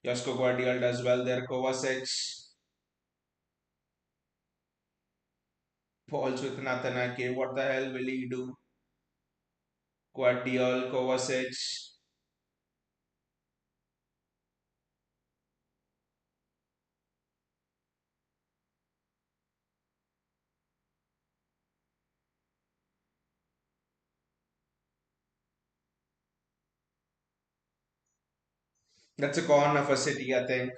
Josko Guardiola does well there. Kovacic falls with Natanake. What the hell will he do? Guardiola, Kovacic. That's a corner for City, I think.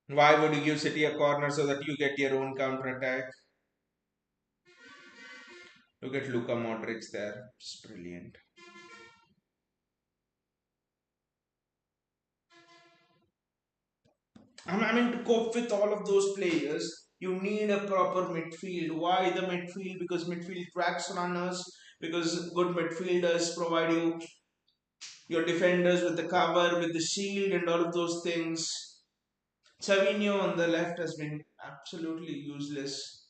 Why would you give City a corner so that you get your own counter attack? Look at Luka Modric there. It's brilliant. I mean, to cope with all of those players, you need a proper midfield. Why the midfield? Because midfield tracks runners. Because good midfielders provide you your defenders with the cover, with the shield, and all of those things. Savinho on the left has been absolutely useless.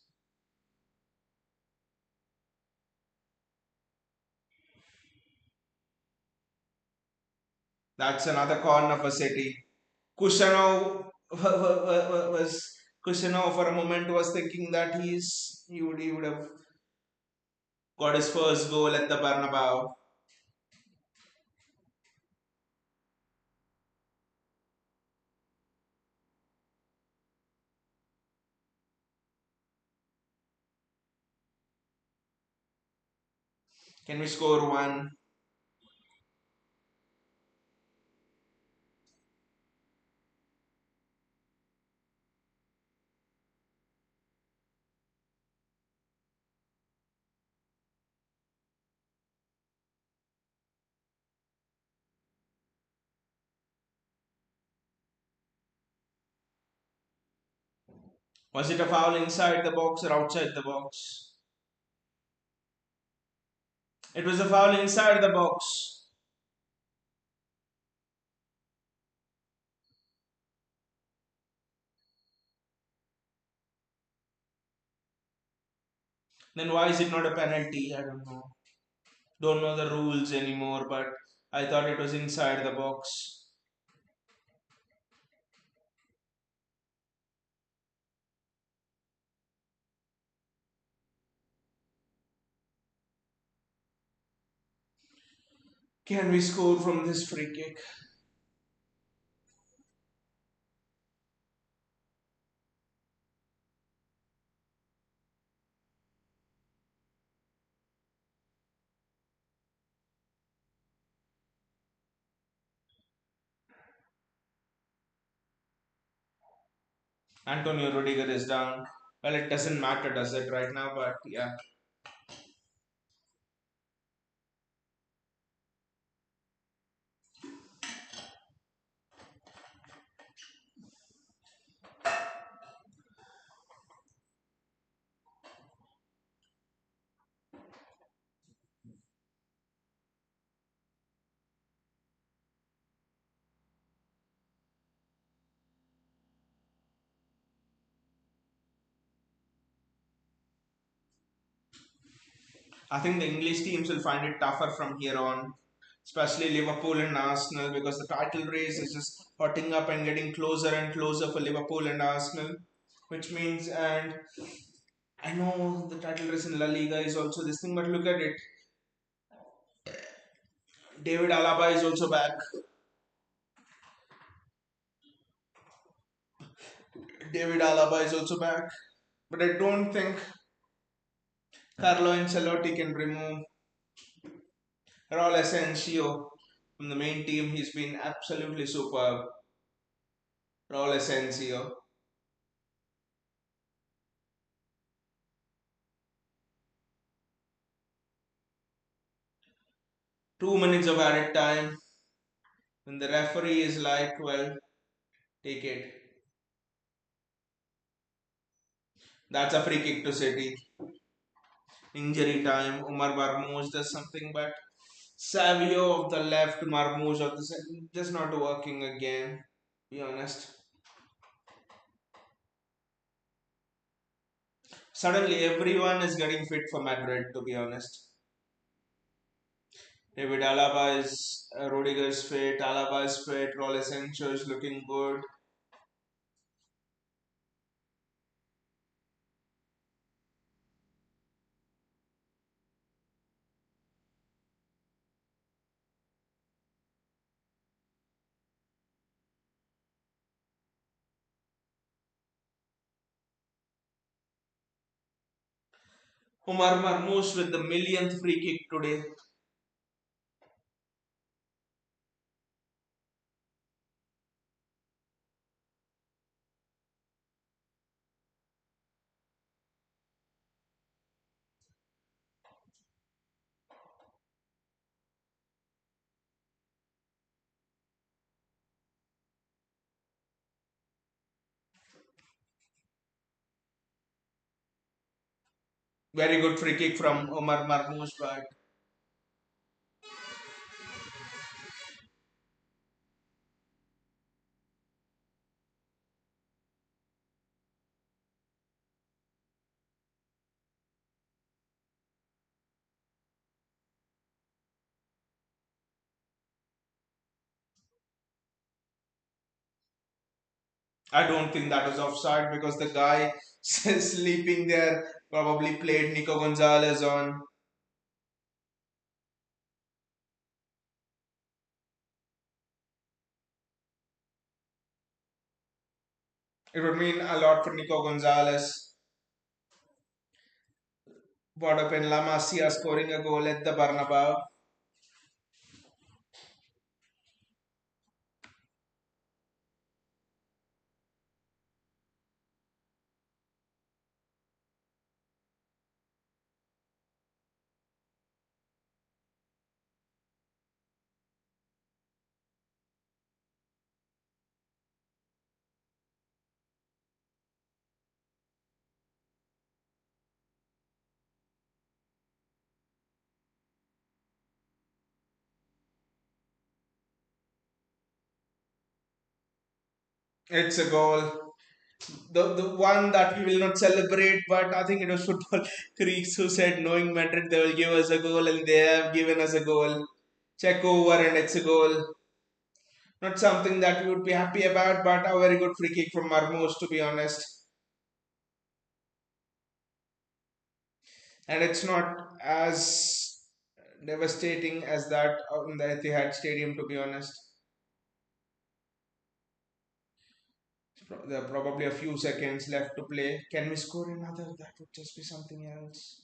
That's another corner for City. Kusanov was Kusanov for a moment was thinking that he would have got his first goal at the Bernabeu. Can we score one? Was it a foul inside the box or outside the box? It was a foul inside the box. Then why is it not a penalty? I don't know. Don't know the rules anymore, but I thought it was inside the box. Can we score from this free kick? Antonio Rudiger is down. Well, it doesn't matter, does it, right now? But yeah. I think the English teams will find it tougher from here on, especially Liverpool and Arsenal, because the title race is just hotting up and getting closer and closer for Liverpool and Arsenal, which means, and I know the title race in La Liga is also this thing, but look at it. David Alaba is also back. David Alaba is also back, but I don't think Carlo Ancelotti can remove Raul Asensio from the main team. He's been absolutely superb. Raul Asensio. 2 minutes of added time. When the referee is like, well, take it. That's a free kick to City. Injury time. Umar Marmoush does something, but Savio of the left, Marmoush of the center, just not working again. Be honest. Suddenly, everyone is getting fit for Madrid. To be honest, David Alaba is Rudiger's fit. Alaba is fit. Raul Sancho is looking good. Umar Marmoush with the millionth free kick today. Very good free kick from Omar Marmoush, but I don't think that was offside because the guy sleeping there probably played Nico Gonzalez on. It would mean a lot for Nico Gonzalez. What up in La Masia scoring a goal at the Bernabeu. It's a goal. The one that we will not celebrate, but I think it was Football Creeks who said, knowing Madrid, they will give us a goal, and they have given us a goal. Check over, and it's a goal. Not something that we would be happy about, but a very good free kick from Marmoush, to be honest. And it's not as devastating as that in the Etihad Stadium, to be honest. There are probably a few seconds left to play. Can we score another? That would just be something else.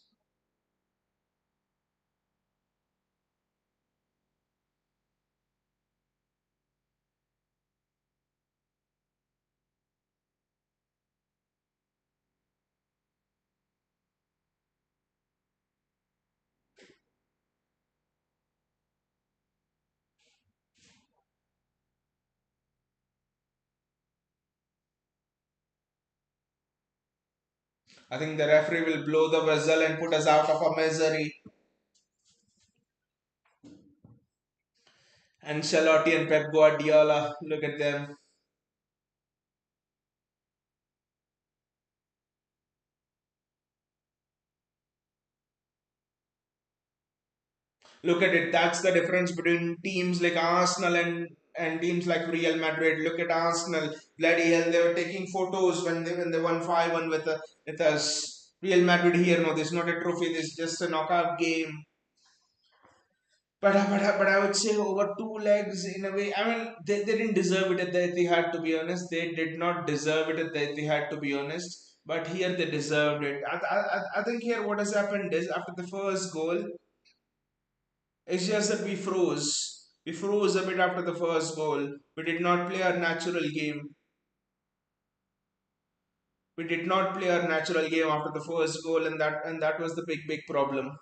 I think the referee will blow the whistle and put us out of our misery. Ancelotti and Pep Guardiola, look at them. Look at it. That's the difference between teams like Arsenal and teams like Real Madrid. Look at Arsenal. Bloody hell, they were taking photos when they won 5-1 with us. Real Madrid here, no, this is not a trophy. This is just a knockout game. But I would say over two legs in a way. I mean, they didn't deserve it at the Etihad, to be honest. They did not deserve it at the Etihad, to be honest. But here they deserved it. I think here what has happened is after the first goal, it's just that we froze. We froze a bit after the first goal. We did not play our natural game. We did not play our natural game after the first goal, and that was the big problem.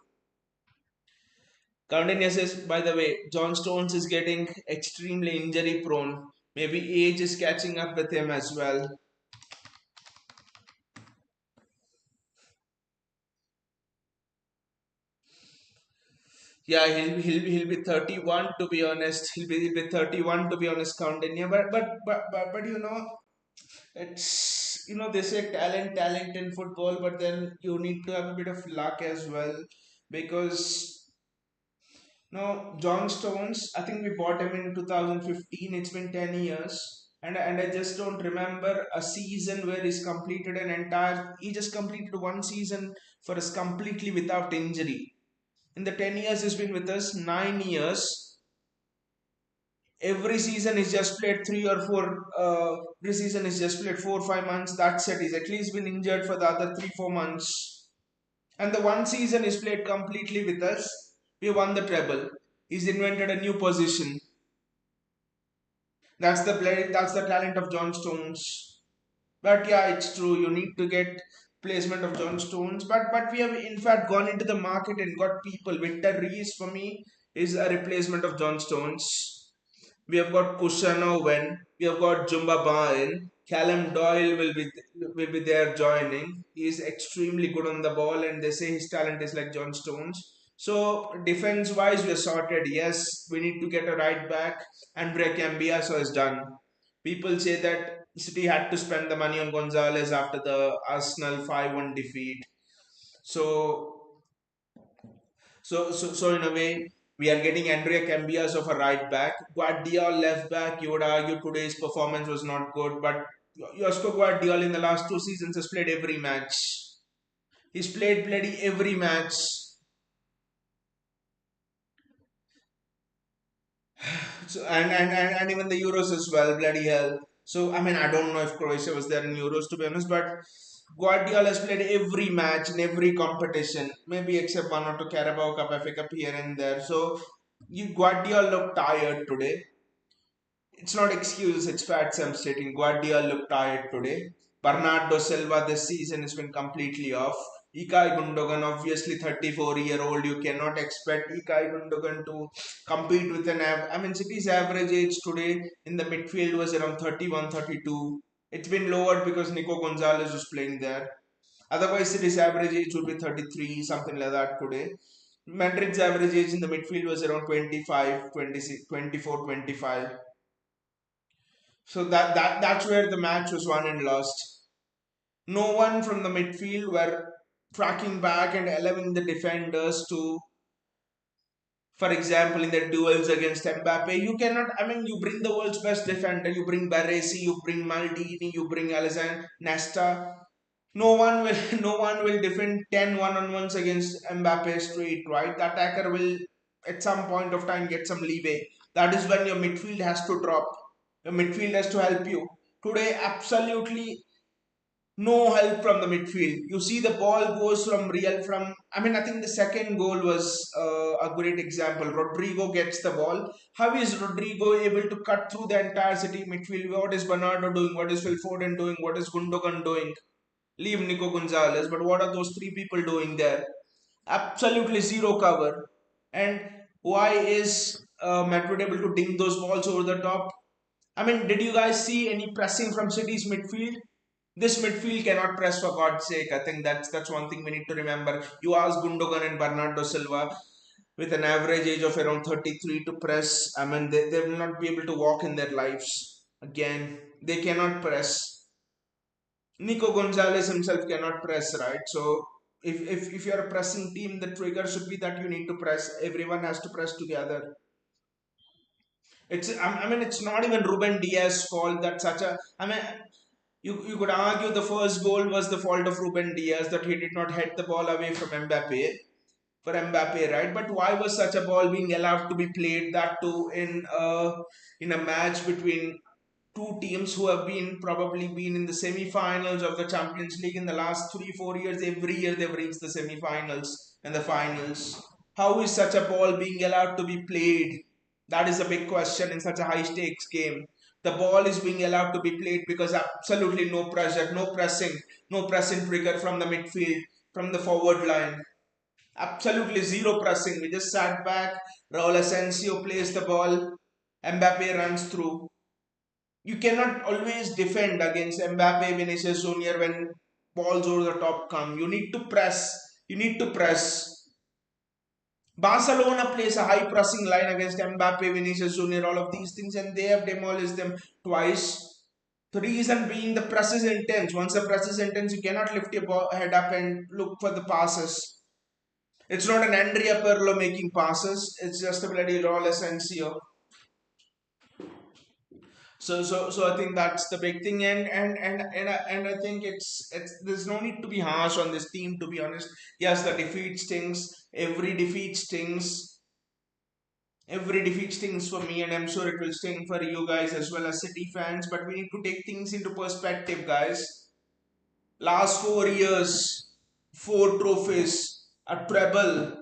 Countainia says, by the way, John Stones is getting extremely injury prone. Maybe age is catching up with him as well. Yeah, he'll be 31 to be honest. He'll be 31 to be honest, Countainia. But it's they say talent in football, but then you need to have a bit of luck as well because no, John Stones, I think we bought him in 2015. It's been 10 years. And I just don't remember a season where he's completed an entire. He just completed one season for us completely without injury. In the 10 years he's been with us, 9 years, every season he's just played three or four. Every season he's just played 4 or 5 months. That's it. He's at least been injured for the other 3 4 months. And the one season he's played completely with us, we won the treble. He's invented a new position. That's the talent of John Stones. But yeah, it's true. You need to get placement of John Stones. But we have in fact gone into the market and got people. Victor Rees for me is a replacement of John Stones. We have got Kushano Wen. We have got Jumba Bain. Callum Doyle will be there joining. He is extremely good on the ball, and they say his talent is like John Stones. So defense wise, we're sorted. Yes, we need to get a right back. Andre Cambiaso is done. People say that City had to spend the money on Gonzalez after the Arsenal 5-1 defeat. So so in a way, we are getting Andrea Cambias of a right back. Guardiola left back. You would argue today's performance was not good, but Josko Guardiola in the last 2 seasons has played every match. He's played bloody every match. So and even the Euros as well, bloody hell. So I mean, I don't know if Croatia was there in Euros to be honest, but Guardiola has played every match in every competition, maybe except one or two Carabao Cup, FA Cup here and there. So Guardiola looked tired today. It's not excuse, it's facts I'm stating. Guardiola looked tired today. Bernardo Silva this season has been completely off. Ilkay Gundogan, obviously 34-year-old, you cannot expect Ilkay Gundogan to compete with I mean, City's average age today in the midfield was around 31, 32. It's been lowered because Nico Gonzalez was playing there. Otherwise, City's average age would be 33, something like that today. Madrid's average age in the midfield was around 25, 26, 24, 25. So that's where the match was won and lost. No one from the midfield were tracking back and allowing the defenders to, for example, in the duels against Mbappe, you cannot. I mean, you bring the world's best defender, you bring Baresi, you bring Maldini, you bring Alessandro Nesta. No one will, no one will defend 10 one-on-ones against Mbappe straight, right? The attacker will, at some point of time, get some leeway. That is when your midfield has to drop. Your midfield has to help you. Today, absolutely no help from the midfield. You see, the ball goes from real from. I mean, I think the second goal was a great example. Rodrigo gets the ball. How is Rodrigo able to cut through the entire City midfield? What is Bernardo doing? What is Phil Foden doing? What is Gundogan doing? Leave Nico Gonzalez, but what are those three people doing there? Absolutely zero cover. And why is Madrid able to ding those balls over the top? I mean, did you guys see any pressing from City's midfield? This midfield cannot press for God's sake. I think that's one thing we need to remember. You ask Gundogan and Bernardo Silva with an average age of around 33 to press. I mean, they will not be able to walk in their lives. Again, they cannot press. Nico Gonzalez himself cannot press, right? So if you're a pressing team, the trigger should be that you need to press. Everyone has to press together. I mean, it's not even Ruben Diaz's fault that such a. I mean, you could argue the first goal was the fault of Ruben Diaz that he did not head the ball away from Mbappe for Mbappe, right? But why was such a ball being allowed to be played? That too in a match between two teams who have been probably been in the semi-finals of the Champions League in the last 3 4 years. Every year they've reached the semi-finals and the finals. How is such a ball being allowed to be played? That is a big question in such a high stakes game. The ball is being allowed to be played because absolutely no pressure, no pressing trigger from the midfield, from the forward line. Absolutely zero pressing. We just sat back. Raul Asensio plays the ball. Mbappe runs through. You cannot always defend against Mbappe, Vinicius Junior when balls over the top come. You need to press. You need to press. Barcelona plays a high pressing line against Mbappe, Vinicius Junior, all of these things, and they have demolished them twice. The reason being the press is intense. Once the press is intense, you cannot lift your head up and look for the passes. It's not an Andrea Pirlo making passes. It's just a bloody Raul Asensio. So I think that's the big thing, and I think it's there's no need to be harsh on this team. To be honest, yes, the defeat stings. Every defeat stings. Every defeat stings for me, and I'm sure it will sting for you guys as well as City fans. But we need to take things into perspective, guys. Last 4 years, four trophies, a treble,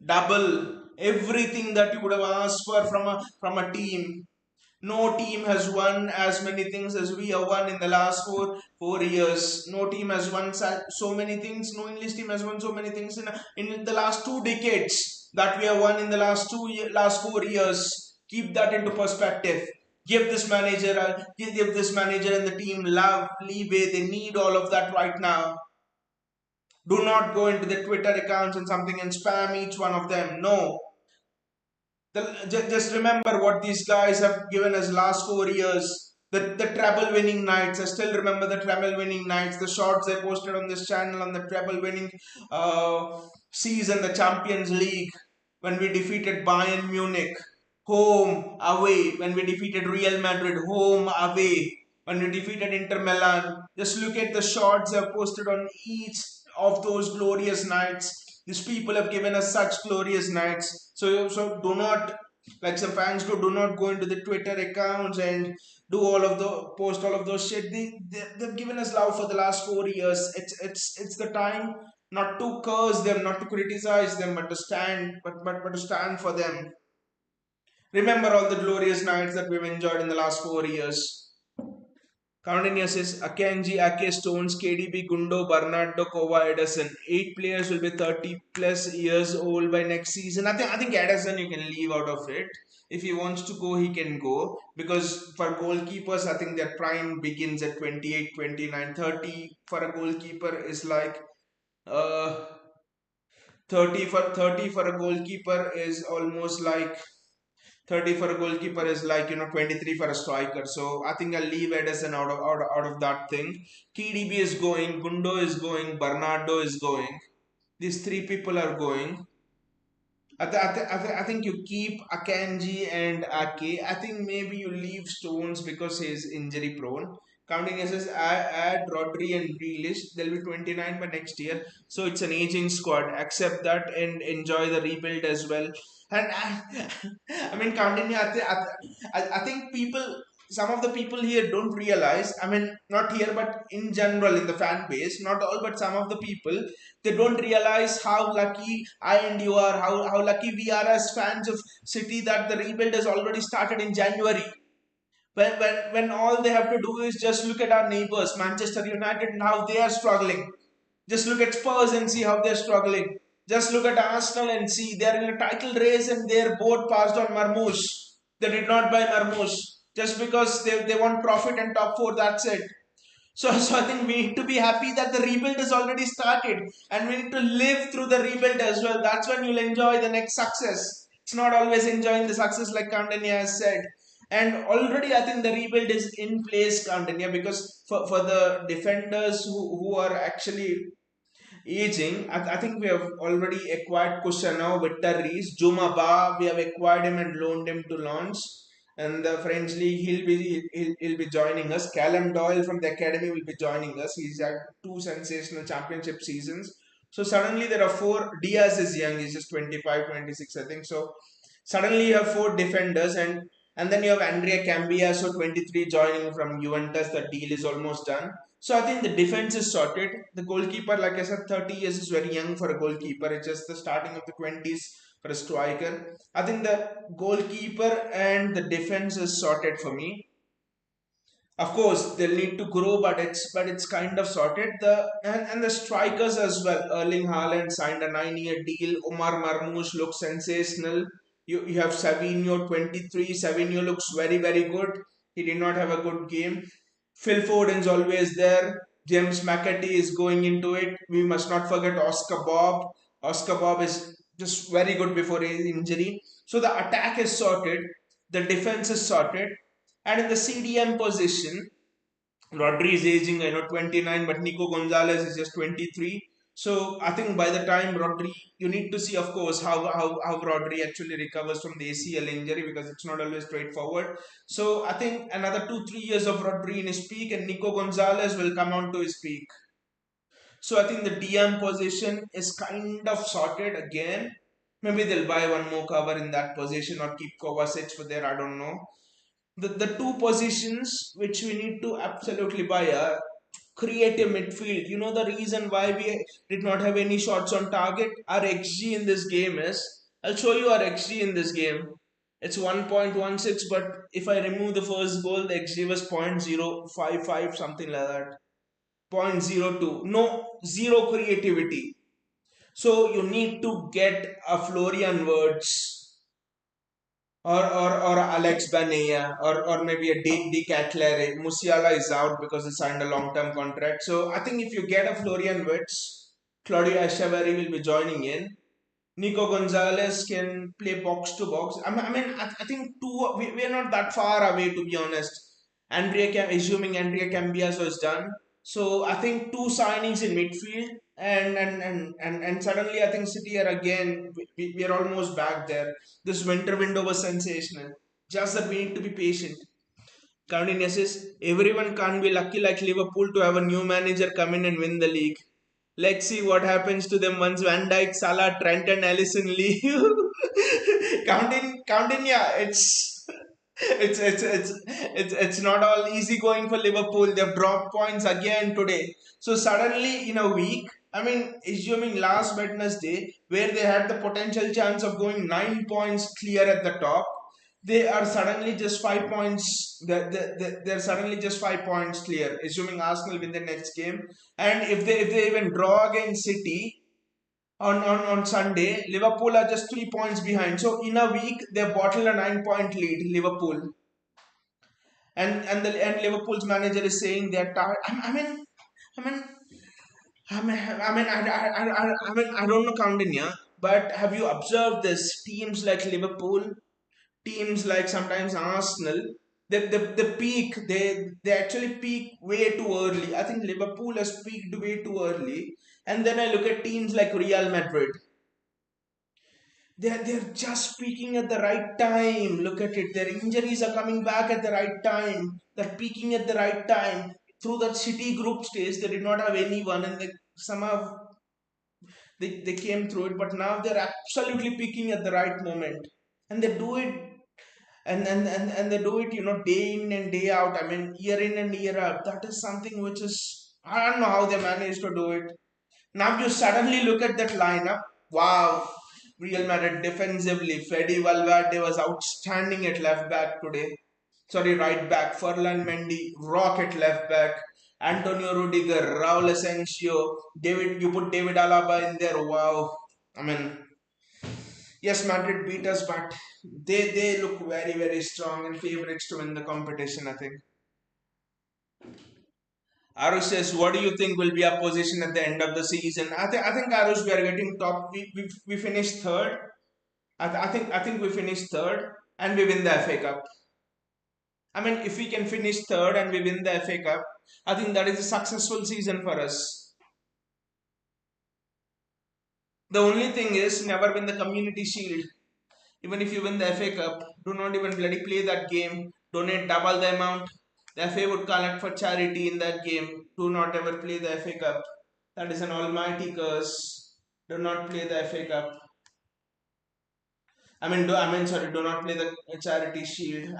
double, everything that you would have asked for from a team. No team has won as many things as we have won in the last four years. No team has won so many things. No English team has won so many things in the last 2 decades that we have won in the last 4 years. Keep that into perspective. Give this manager and the team love, leeway. They need all of that right now. Do not go into the Twitter accounts and something and spam each one of them. No, just remember what these guys have given us last 4 years. The treble winning nights. I still remember the treble winning nights. The shots they posted on this channel on the treble winning season, the Champions League, when we defeated Bayern Munich, home, away. When we defeated Real Madrid, home, away. When we defeated Inter Milan. Just look at the shots they have posted on each of those glorious nights. These people have given us such glorious nights. So do not, like some fans do not go into the Twitter accounts and do all of the post all of those shit. They've given us love for the last 4 years. It's the time not to curse them, not to criticize them, but to stand, but to stand for them. Remember all the glorious nights that we've enjoyed in the last 4 years. Counting says Akanji, Ake Stones, KDB, Gundo, Bernardo, Kova, Edison. 8 players will be 30 plus years old by next season. I think Edison you can leave out of it. If he wants to go, he can go. Because for goalkeepers, I think their prime begins at 28, 29, 30. For a goalkeeper is like uh 30 for a goalkeeper is almost like 30 for a goalkeeper is like 23 for a striker. So I think I'll leave Edison out of that thing. KDB is going, Gundo is going, Bernardo is going. These three people are going. I think you keep Akanji and Ake. I think maybe you leave Stones because he's injury prone. Counting as add Rodri and Grealish. They'll be 29 by next year. So it's an aging squad. Accept that and enjoy the rebuild as well. And I mean, counting, I think some of the people here don't realize, I mean, not here, but in general in the fan base, not all, but some of the people, they don't realize how lucky I and you are, how lucky we are as fans of City that the rebuild has already started in January. When all they have to do is just look at our neighbors, Manchester United, and how they are struggling. Just look at Spurs and see how they're struggling. Just look at Arsenal and see they're in a title race and their board passed on Marmoush. They did not buy Marmoush just because they want profit and top four, that's it. So I think we need to be happy that the rebuild has already started, and we need to live through the rebuild as well. That's when you'll enjoy the next success. It's not always enjoying the success like Kandanya has said. And already I think the rebuild is in place, Kandanya, because for the defenders who are actually aging, I think we have already acquired Kushanov, Victor Rees, Juma Ba, we have acquired him and loaned him to launch. And the French league, he'll be joining us. Callum Doyle from the academy will be joining us. He's had two sensational championship seasons. So suddenly there are four. Diaz is young, he's just 25, 26, I think. So suddenly you have four defenders, and then you have Andrea Cambia, so 23, joining from Juventus. The deal is almost done. So I think the defense is sorted. The goalkeeper, like I said, 30 years is very young for a goalkeeper. It's just the starting of the 20s for a striker. I think the goalkeeper and the defense is sorted for me. Of course, they'll need to grow, but it's kind of sorted. And the strikers as well. Erling Haaland signed a 9-year deal. Omar Marmoush looks sensational. You have Savinho 23. Savinho looks very good. He did not have a good game. Phil Foden's always there. James McAtee is going into it. We must not forget Oscar Bob. Oscar Bob is just very good before his injury. So the attack is sorted. The defense is sorted. And in the CDM position, Rodri is aging, 29, but Nico Gonzalez is just 23. So I think by the time Rodri, you need to see, of course, how Rodri actually recovers from the ACL injury, because it's not always straightforward. So I think another 2-3 years of Rodri in his peak, and Nico Gonzalez will come on to his peak. So I think the DM position is kind of sorted again. Maybe they'll buy one more cover in that position or keep Kovacic for there, I don't know. The two positions which we need to absolutely buy are creative midfield. You know the reason why we did not have any shots on target? Our XG in this game is, I'll show you our XG in this game. It's 1.16, but if I remove the first goal, the XG was 0.055, something like that. 0.02. No, zero creativity. So you need to get a Florian Wirtz or Alex Banea or maybe a D Catlere. Musiala is out because he signed a long-term contract. So I think if you get a Florian Wirtz, Claudio Echeverri will be joining in. Nico Gonzalez can play box to box. I think we are not that far away, to be honest. Assuming Andrea Cambiaso is done. So I think two signings in midfield, and suddenly I think City are again, we are almost back there. This winter window was sensational. Just that we need to be patient. Counting says everyone can't be lucky like Liverpool to have a new manager come in and win the league. Let's see what happens to them once Van Dijk, Salah, Trent, and Allison leave. counting, yeah, it's not all easy going for Liverpool. They've dropped points again today. So suddenly in a week, I mean, assuming last Wednesday, where they had the potential chance of going 9 points clear at the top, they are suddenly just 5 points. They're suddenly just 5 points clear, assuming Arsenal win the next game. And if they even draw against City on Sunday, Liverpool are just 3 points behind. So in a week, they bottle a 9 point lead, Liverpool. And Liverpool's manager is saying they're tired. I mean, I don't know, Coundinya, but have you observed this? Teams like Liverpool, teams like sometimes Arsenal, the peak, they actually peak way too early. I think Liverpool has peaked way too early. And then I look at teams like Real Madrid. They're just peaking at the right time. Look at it. Their injuries are coming back at the right time. They're peaking at the right time. Through that City group stage, they did not have anyone, and somehow they came through it. But now they're absolutely peaking at the right moment, and they do it, and they do it, day in and day out. I mean, year in and year out. That is something which is, I don't know how they managed to do it. Now you suddenly look at that lineup. Wow, Real Madrid defensively, Freddy Valverde was outstanding at left back today. Sorry, right back. Furlan Mendy, rock at left back. Antonio Rudiger, Raul Asensio, David. You put David Alaba in there. Wow. I mean, yes, Madrid beat us, but they look very strong and favorites to win the competition, I think. Arush says, "What do you think will be our position at the end of the season?" I think Arush, we are getting top. We finished third. I think we finished third and we win the FA Cup. I mean, if we can finish third and we win the FA Cup, I think that is a successful season for us. The only thing is never win the Community Shield. Even if you win the FA Cup, do not even bloody play that game. Donate double the amount the FA would collect for charity in that game. Do not ever play the FA Cup. That is an almighty curse. Do not play the FA Cup. Sorry, do not play the charity shield.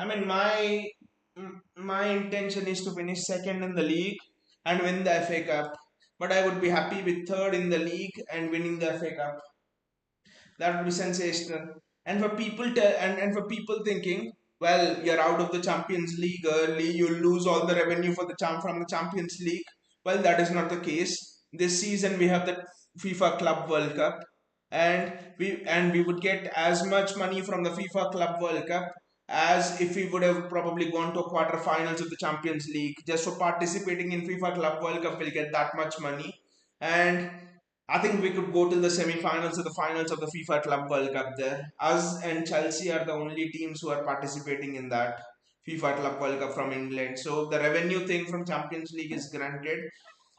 My intention is to finish second in the league and win the FA Cup. But I would be happy with third in the league and winning the FA Cup. That would be sensational. And for and for people thinking, well, you're out of the Champions League early, you'll lose all the revenue for the from the Champions League. Well, that is not the case. This season we have the FIFA Club World Cup, and we would get as much money from the FIFA Club World Cup as if we would have probably gone to quarterfinals of the Champions League. Just for participating in FIFA Club World Cup, we'll get that much money. And I think we could go to the semi-finals or the finals of the FIFA Club World Cup there. Us and Chelsea are the only teams who are participating in that FIFA Club World Cup from England. So the revenue thing from Champions League is granted.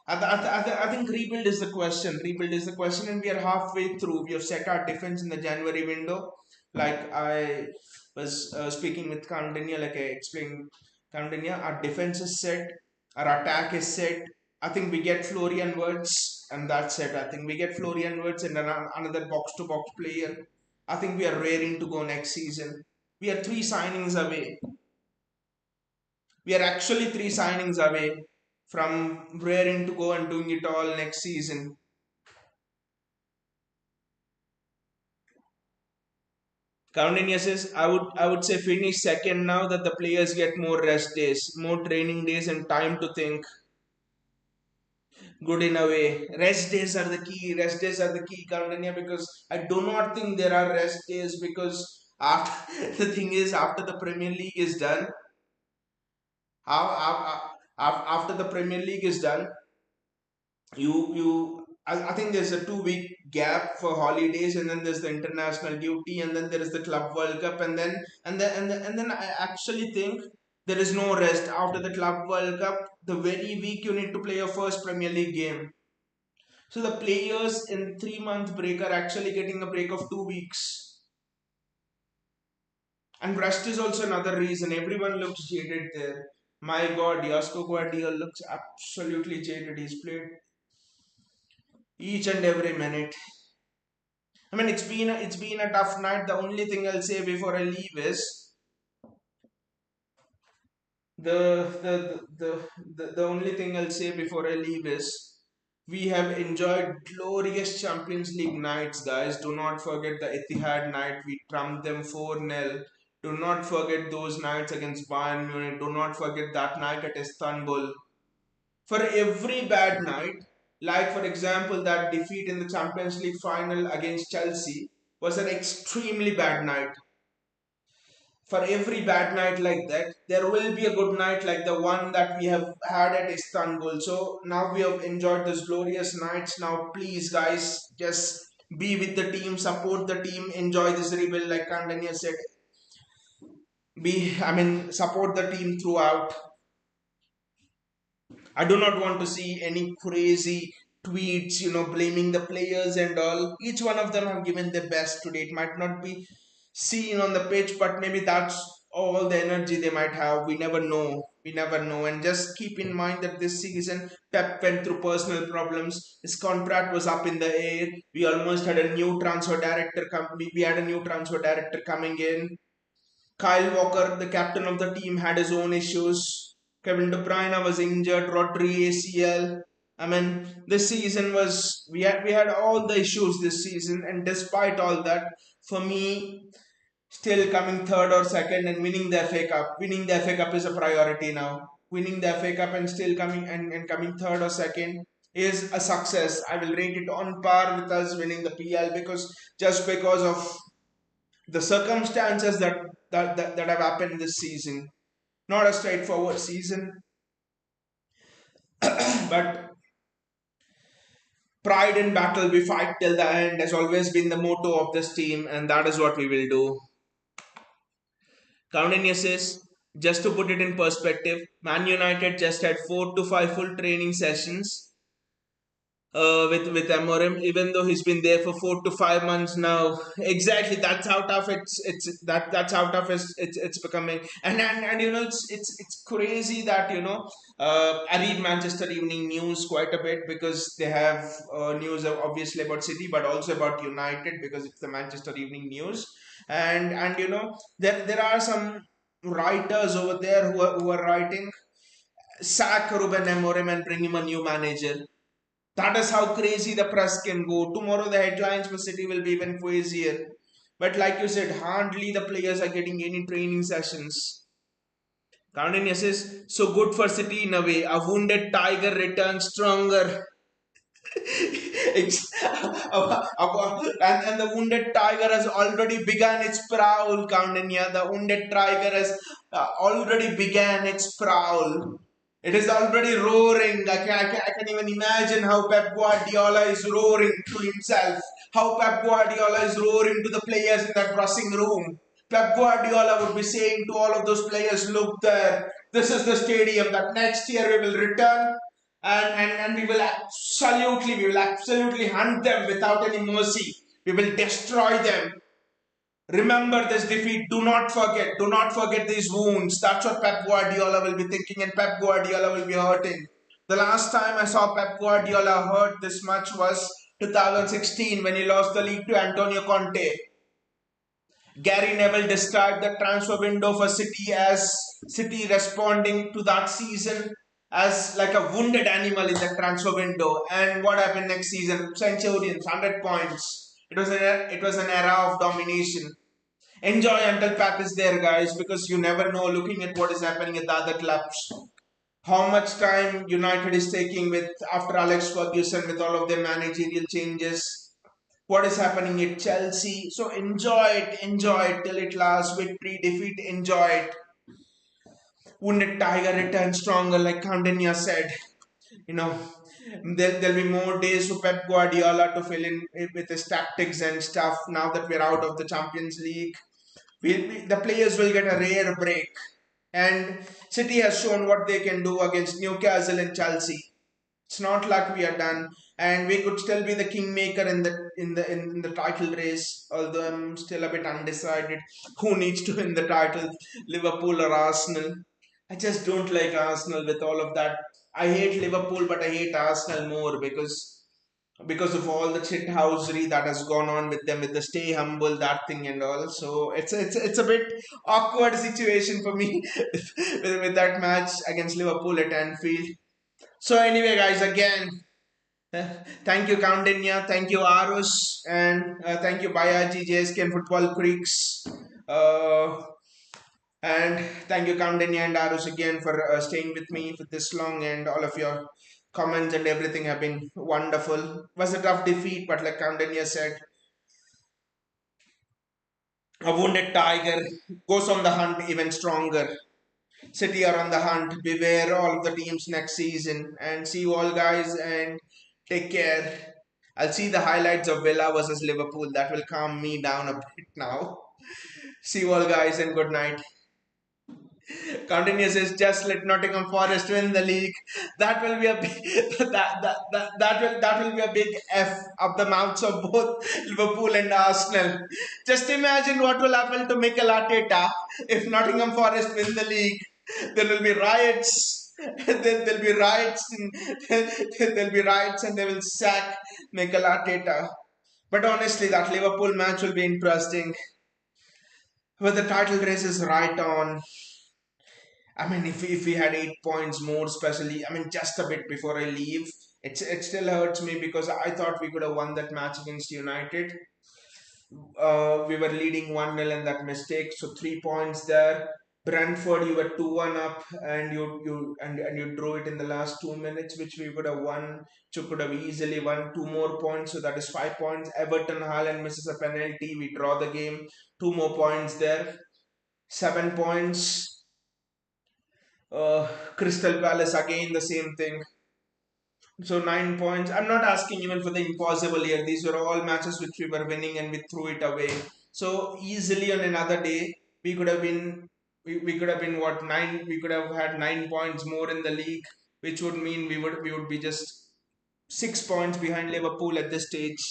I think rebuild is the question. Rebuild is the question, and we are halfway through. We have set our defense in the January window. Like I was speaking with Kandinya, like I explained, Kandinya, our defense is set, our attack is set. I think we get Florian Wirtz, and that's it. I think we get Florian Wirtz and another box to box player. I think we are raring to go next season. We are three signings away. We are actually three signings away from raring to go and doing it all next season. Counting says, I would say finish second now that the players get more rest days, more training days, and time to think. Good in a way. Rest days are the key. Rest days are the key, Counting, because I do not think there are rest days because after the thing is after the Premier League is done, after the Premier League is done, I think there's a 2 week gap for holidays, and then there's the international duty, and then there is the Club World Cup, and then I actually think there is no rest after the Club World Cup. The very week you need to play your first Premier League game. So the players in 3 month break are actually getting a break of 2 weeks. And rest is also another reason. Everyone looks jaded there. My God, Josko Guardiola looks absolutely jaded. He's played each and every minute. It's been a tough night. The only thing I'll say before I leave is the only thing I'll say before I leave is we have enjoyed glorious Champions League nights, guys. Do not forget the Etihad night. We trumped them 4-0. Do not forget those nights against Bayern Munich. Do not forget that night at Istanbul. For every bad night, like for example, that defeat in the Champions League final against Chelsea was an extremely bad night. For every bad night like that, there will be a good night like the one that we have had at Istanbul. So now we have enjoyed those glorious nights. Now, please, guys, just be with the team, support the team, enjoy this rebuild, like Kandanya said. Support the team throughout. I do not want to see any crazy tweets, blaming the players and all. Each one of them have given their best today. It might not be seen on the pitch, but maybe that's all the energy they might have. We never know. We never know. And just keep in mind that this season, Pep went through personal problems. His contract was up in the air. We almost had a new transfer director we had a new transfer director coming in. Kyle Walker, the captain of the team, had his own issues. Kevin De Bruyne was injured. Rodri ACL. This season was we had all the issues this season, and despite all that, for me, still coming third or second and winning the FA Cup. Winning the FA Cup is a priority now. Winning the FA Cup and still and coming third or second is a success. I will rate it on par with us winning the PL because of the circumstances that have happened this season. Not a straightforward season. But pride in battle, we fight till the end, has always been the motto of this team, and that is what we will do. Counting says, just to put it in perspective, Man United just had 4 to 5 full training sessions with Amorim, even though he's been there for 4 to 5 months now. Exactly, that's how tough that's how tough it's becoming. And it's crazy that I read Manchester Evening News quite a bit because they have news obviously about City, but also about United because it's the Manchester Evening News. And there are some writers over there who are writing, sack Ruben Amorim and bring him a new manager. That is how crazy the press can go. Tomorrow the headlines for City will be even crazier. But like you said, hardly the players are getting any training sessions. Cardenas says, so good for City in a way. A wounded tiger returns stronger. And the wounded tiger has already begun its prowl, Kaundinya. The wounded tiger has already began its prowl. It is already roaring. I can even imagine how Pep Guardiola is roaring to himself. How Pep Guardiola is roaring to the players in that dressing room. Pep Guardiola would be saying to all of those players, look there, this is the stadium that next year we will return, and we will absolutely hunt them without any mercy. We will destroy them. Remember this defeat. Do not forget these wounds. That's what Pep Guardiola will be thinking, and Pep Guardiola will be hurting. The last time I saw Pep Guardiola hurt this much was 2016 when he lost the league to Antonio Conte. Gary Neville described the transfer window for City as City responding to that season as like a wounded animal in the transfer window. And what happened next season? Centurions, 100 points. It was an era of domination. Enjoy until Pep is there, guys, because you never know. Looking at what is happening at the other clubs, how much time United is taking with after Alex Ferguson with all of their managerial changes, what is happening at Chelsea. So enjoy it till it lasts. Victory, defeat, enjoy it. Wounded Tiger returns stronger, like Candinia said. You know, there'll be more days for Pep Guardiola to fill in with his tactics and stuff. Now that we're out of the Champions League, the players will get a rare break. And City has shown what they can do against Newcastle and Chelsea. It's not like we are done, and we could still be the kingmaker in the title race. Although I'm still a bit undecided who needs to win the title, Liverpool or Arsenal. I just don't like Arsenal with all of that. I hate Liverpool, but I hate Arsenal more because of all the shithousery that has gone on with them, with the stay humble, that thing and all. So it's a bit awkward situation for me with that match against Liverpool at Anfield. So anyway, guys, again, uh, thank you, Kaundinya, thank you, Arus, and thank you, Bayaji, JSK, and Football Creeks. Uh, and thank you, Kaundinya and Arus, again for staying with me for this long, and all of your comments and everything have been wonderful. It was a tough defeat, but like Kaundinya said, a wounded tiger goes on the hunt even stronger. City are on the hunt. Beware all of the teams next season. And see you all, guys, and take care. I'll see the highlights of Villa versus Liverpool. That will calm me down a bit now. See you all, guys, and good night. Continues is just let Nottingham Forest win the league. That will be a big, that will be a big F up the mouths of both Liverpool and Arsenal. Just imagine what will happen to Mikel Arteta if Nottingham Forest win the league. There will be riots. There'll be riots. There'll be riots, and they will sack Mikel Arteta. But honestly, that Liverpool match will be interesting. But the title race is right on. I mean, if we had 8 points more, especially, I mean, just a bit before I leave, it still hurts me because I thought we could have won that match against United. We were leading 1-0 in that mistake, so 3 points there. Brentford, you were 2-1 up, and you drew it in the last 2 minutes, which we would have won. So could have easily won 2 more points, so that is 5 points. Everton, Haaland misses a penalty, we draw the game. 2 more points there. 7 points. Crystal Palace again the same thing. So 9 points. I'm not asking even for the impossible here. These were all matches which we were winning and we threw it away. So easily on another day, we could have been we could have been what, nine, we could have had 9 points more in the league, which would mean we would be just 6 points behind Liverpool at this stage.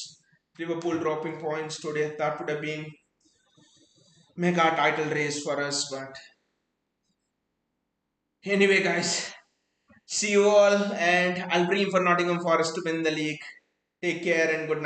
Liverpool dropping points today. That would have been mega title race for us. But anyway, guys, see you all, and I'll dream for Nottingham Forest to win the league. Take care and good night.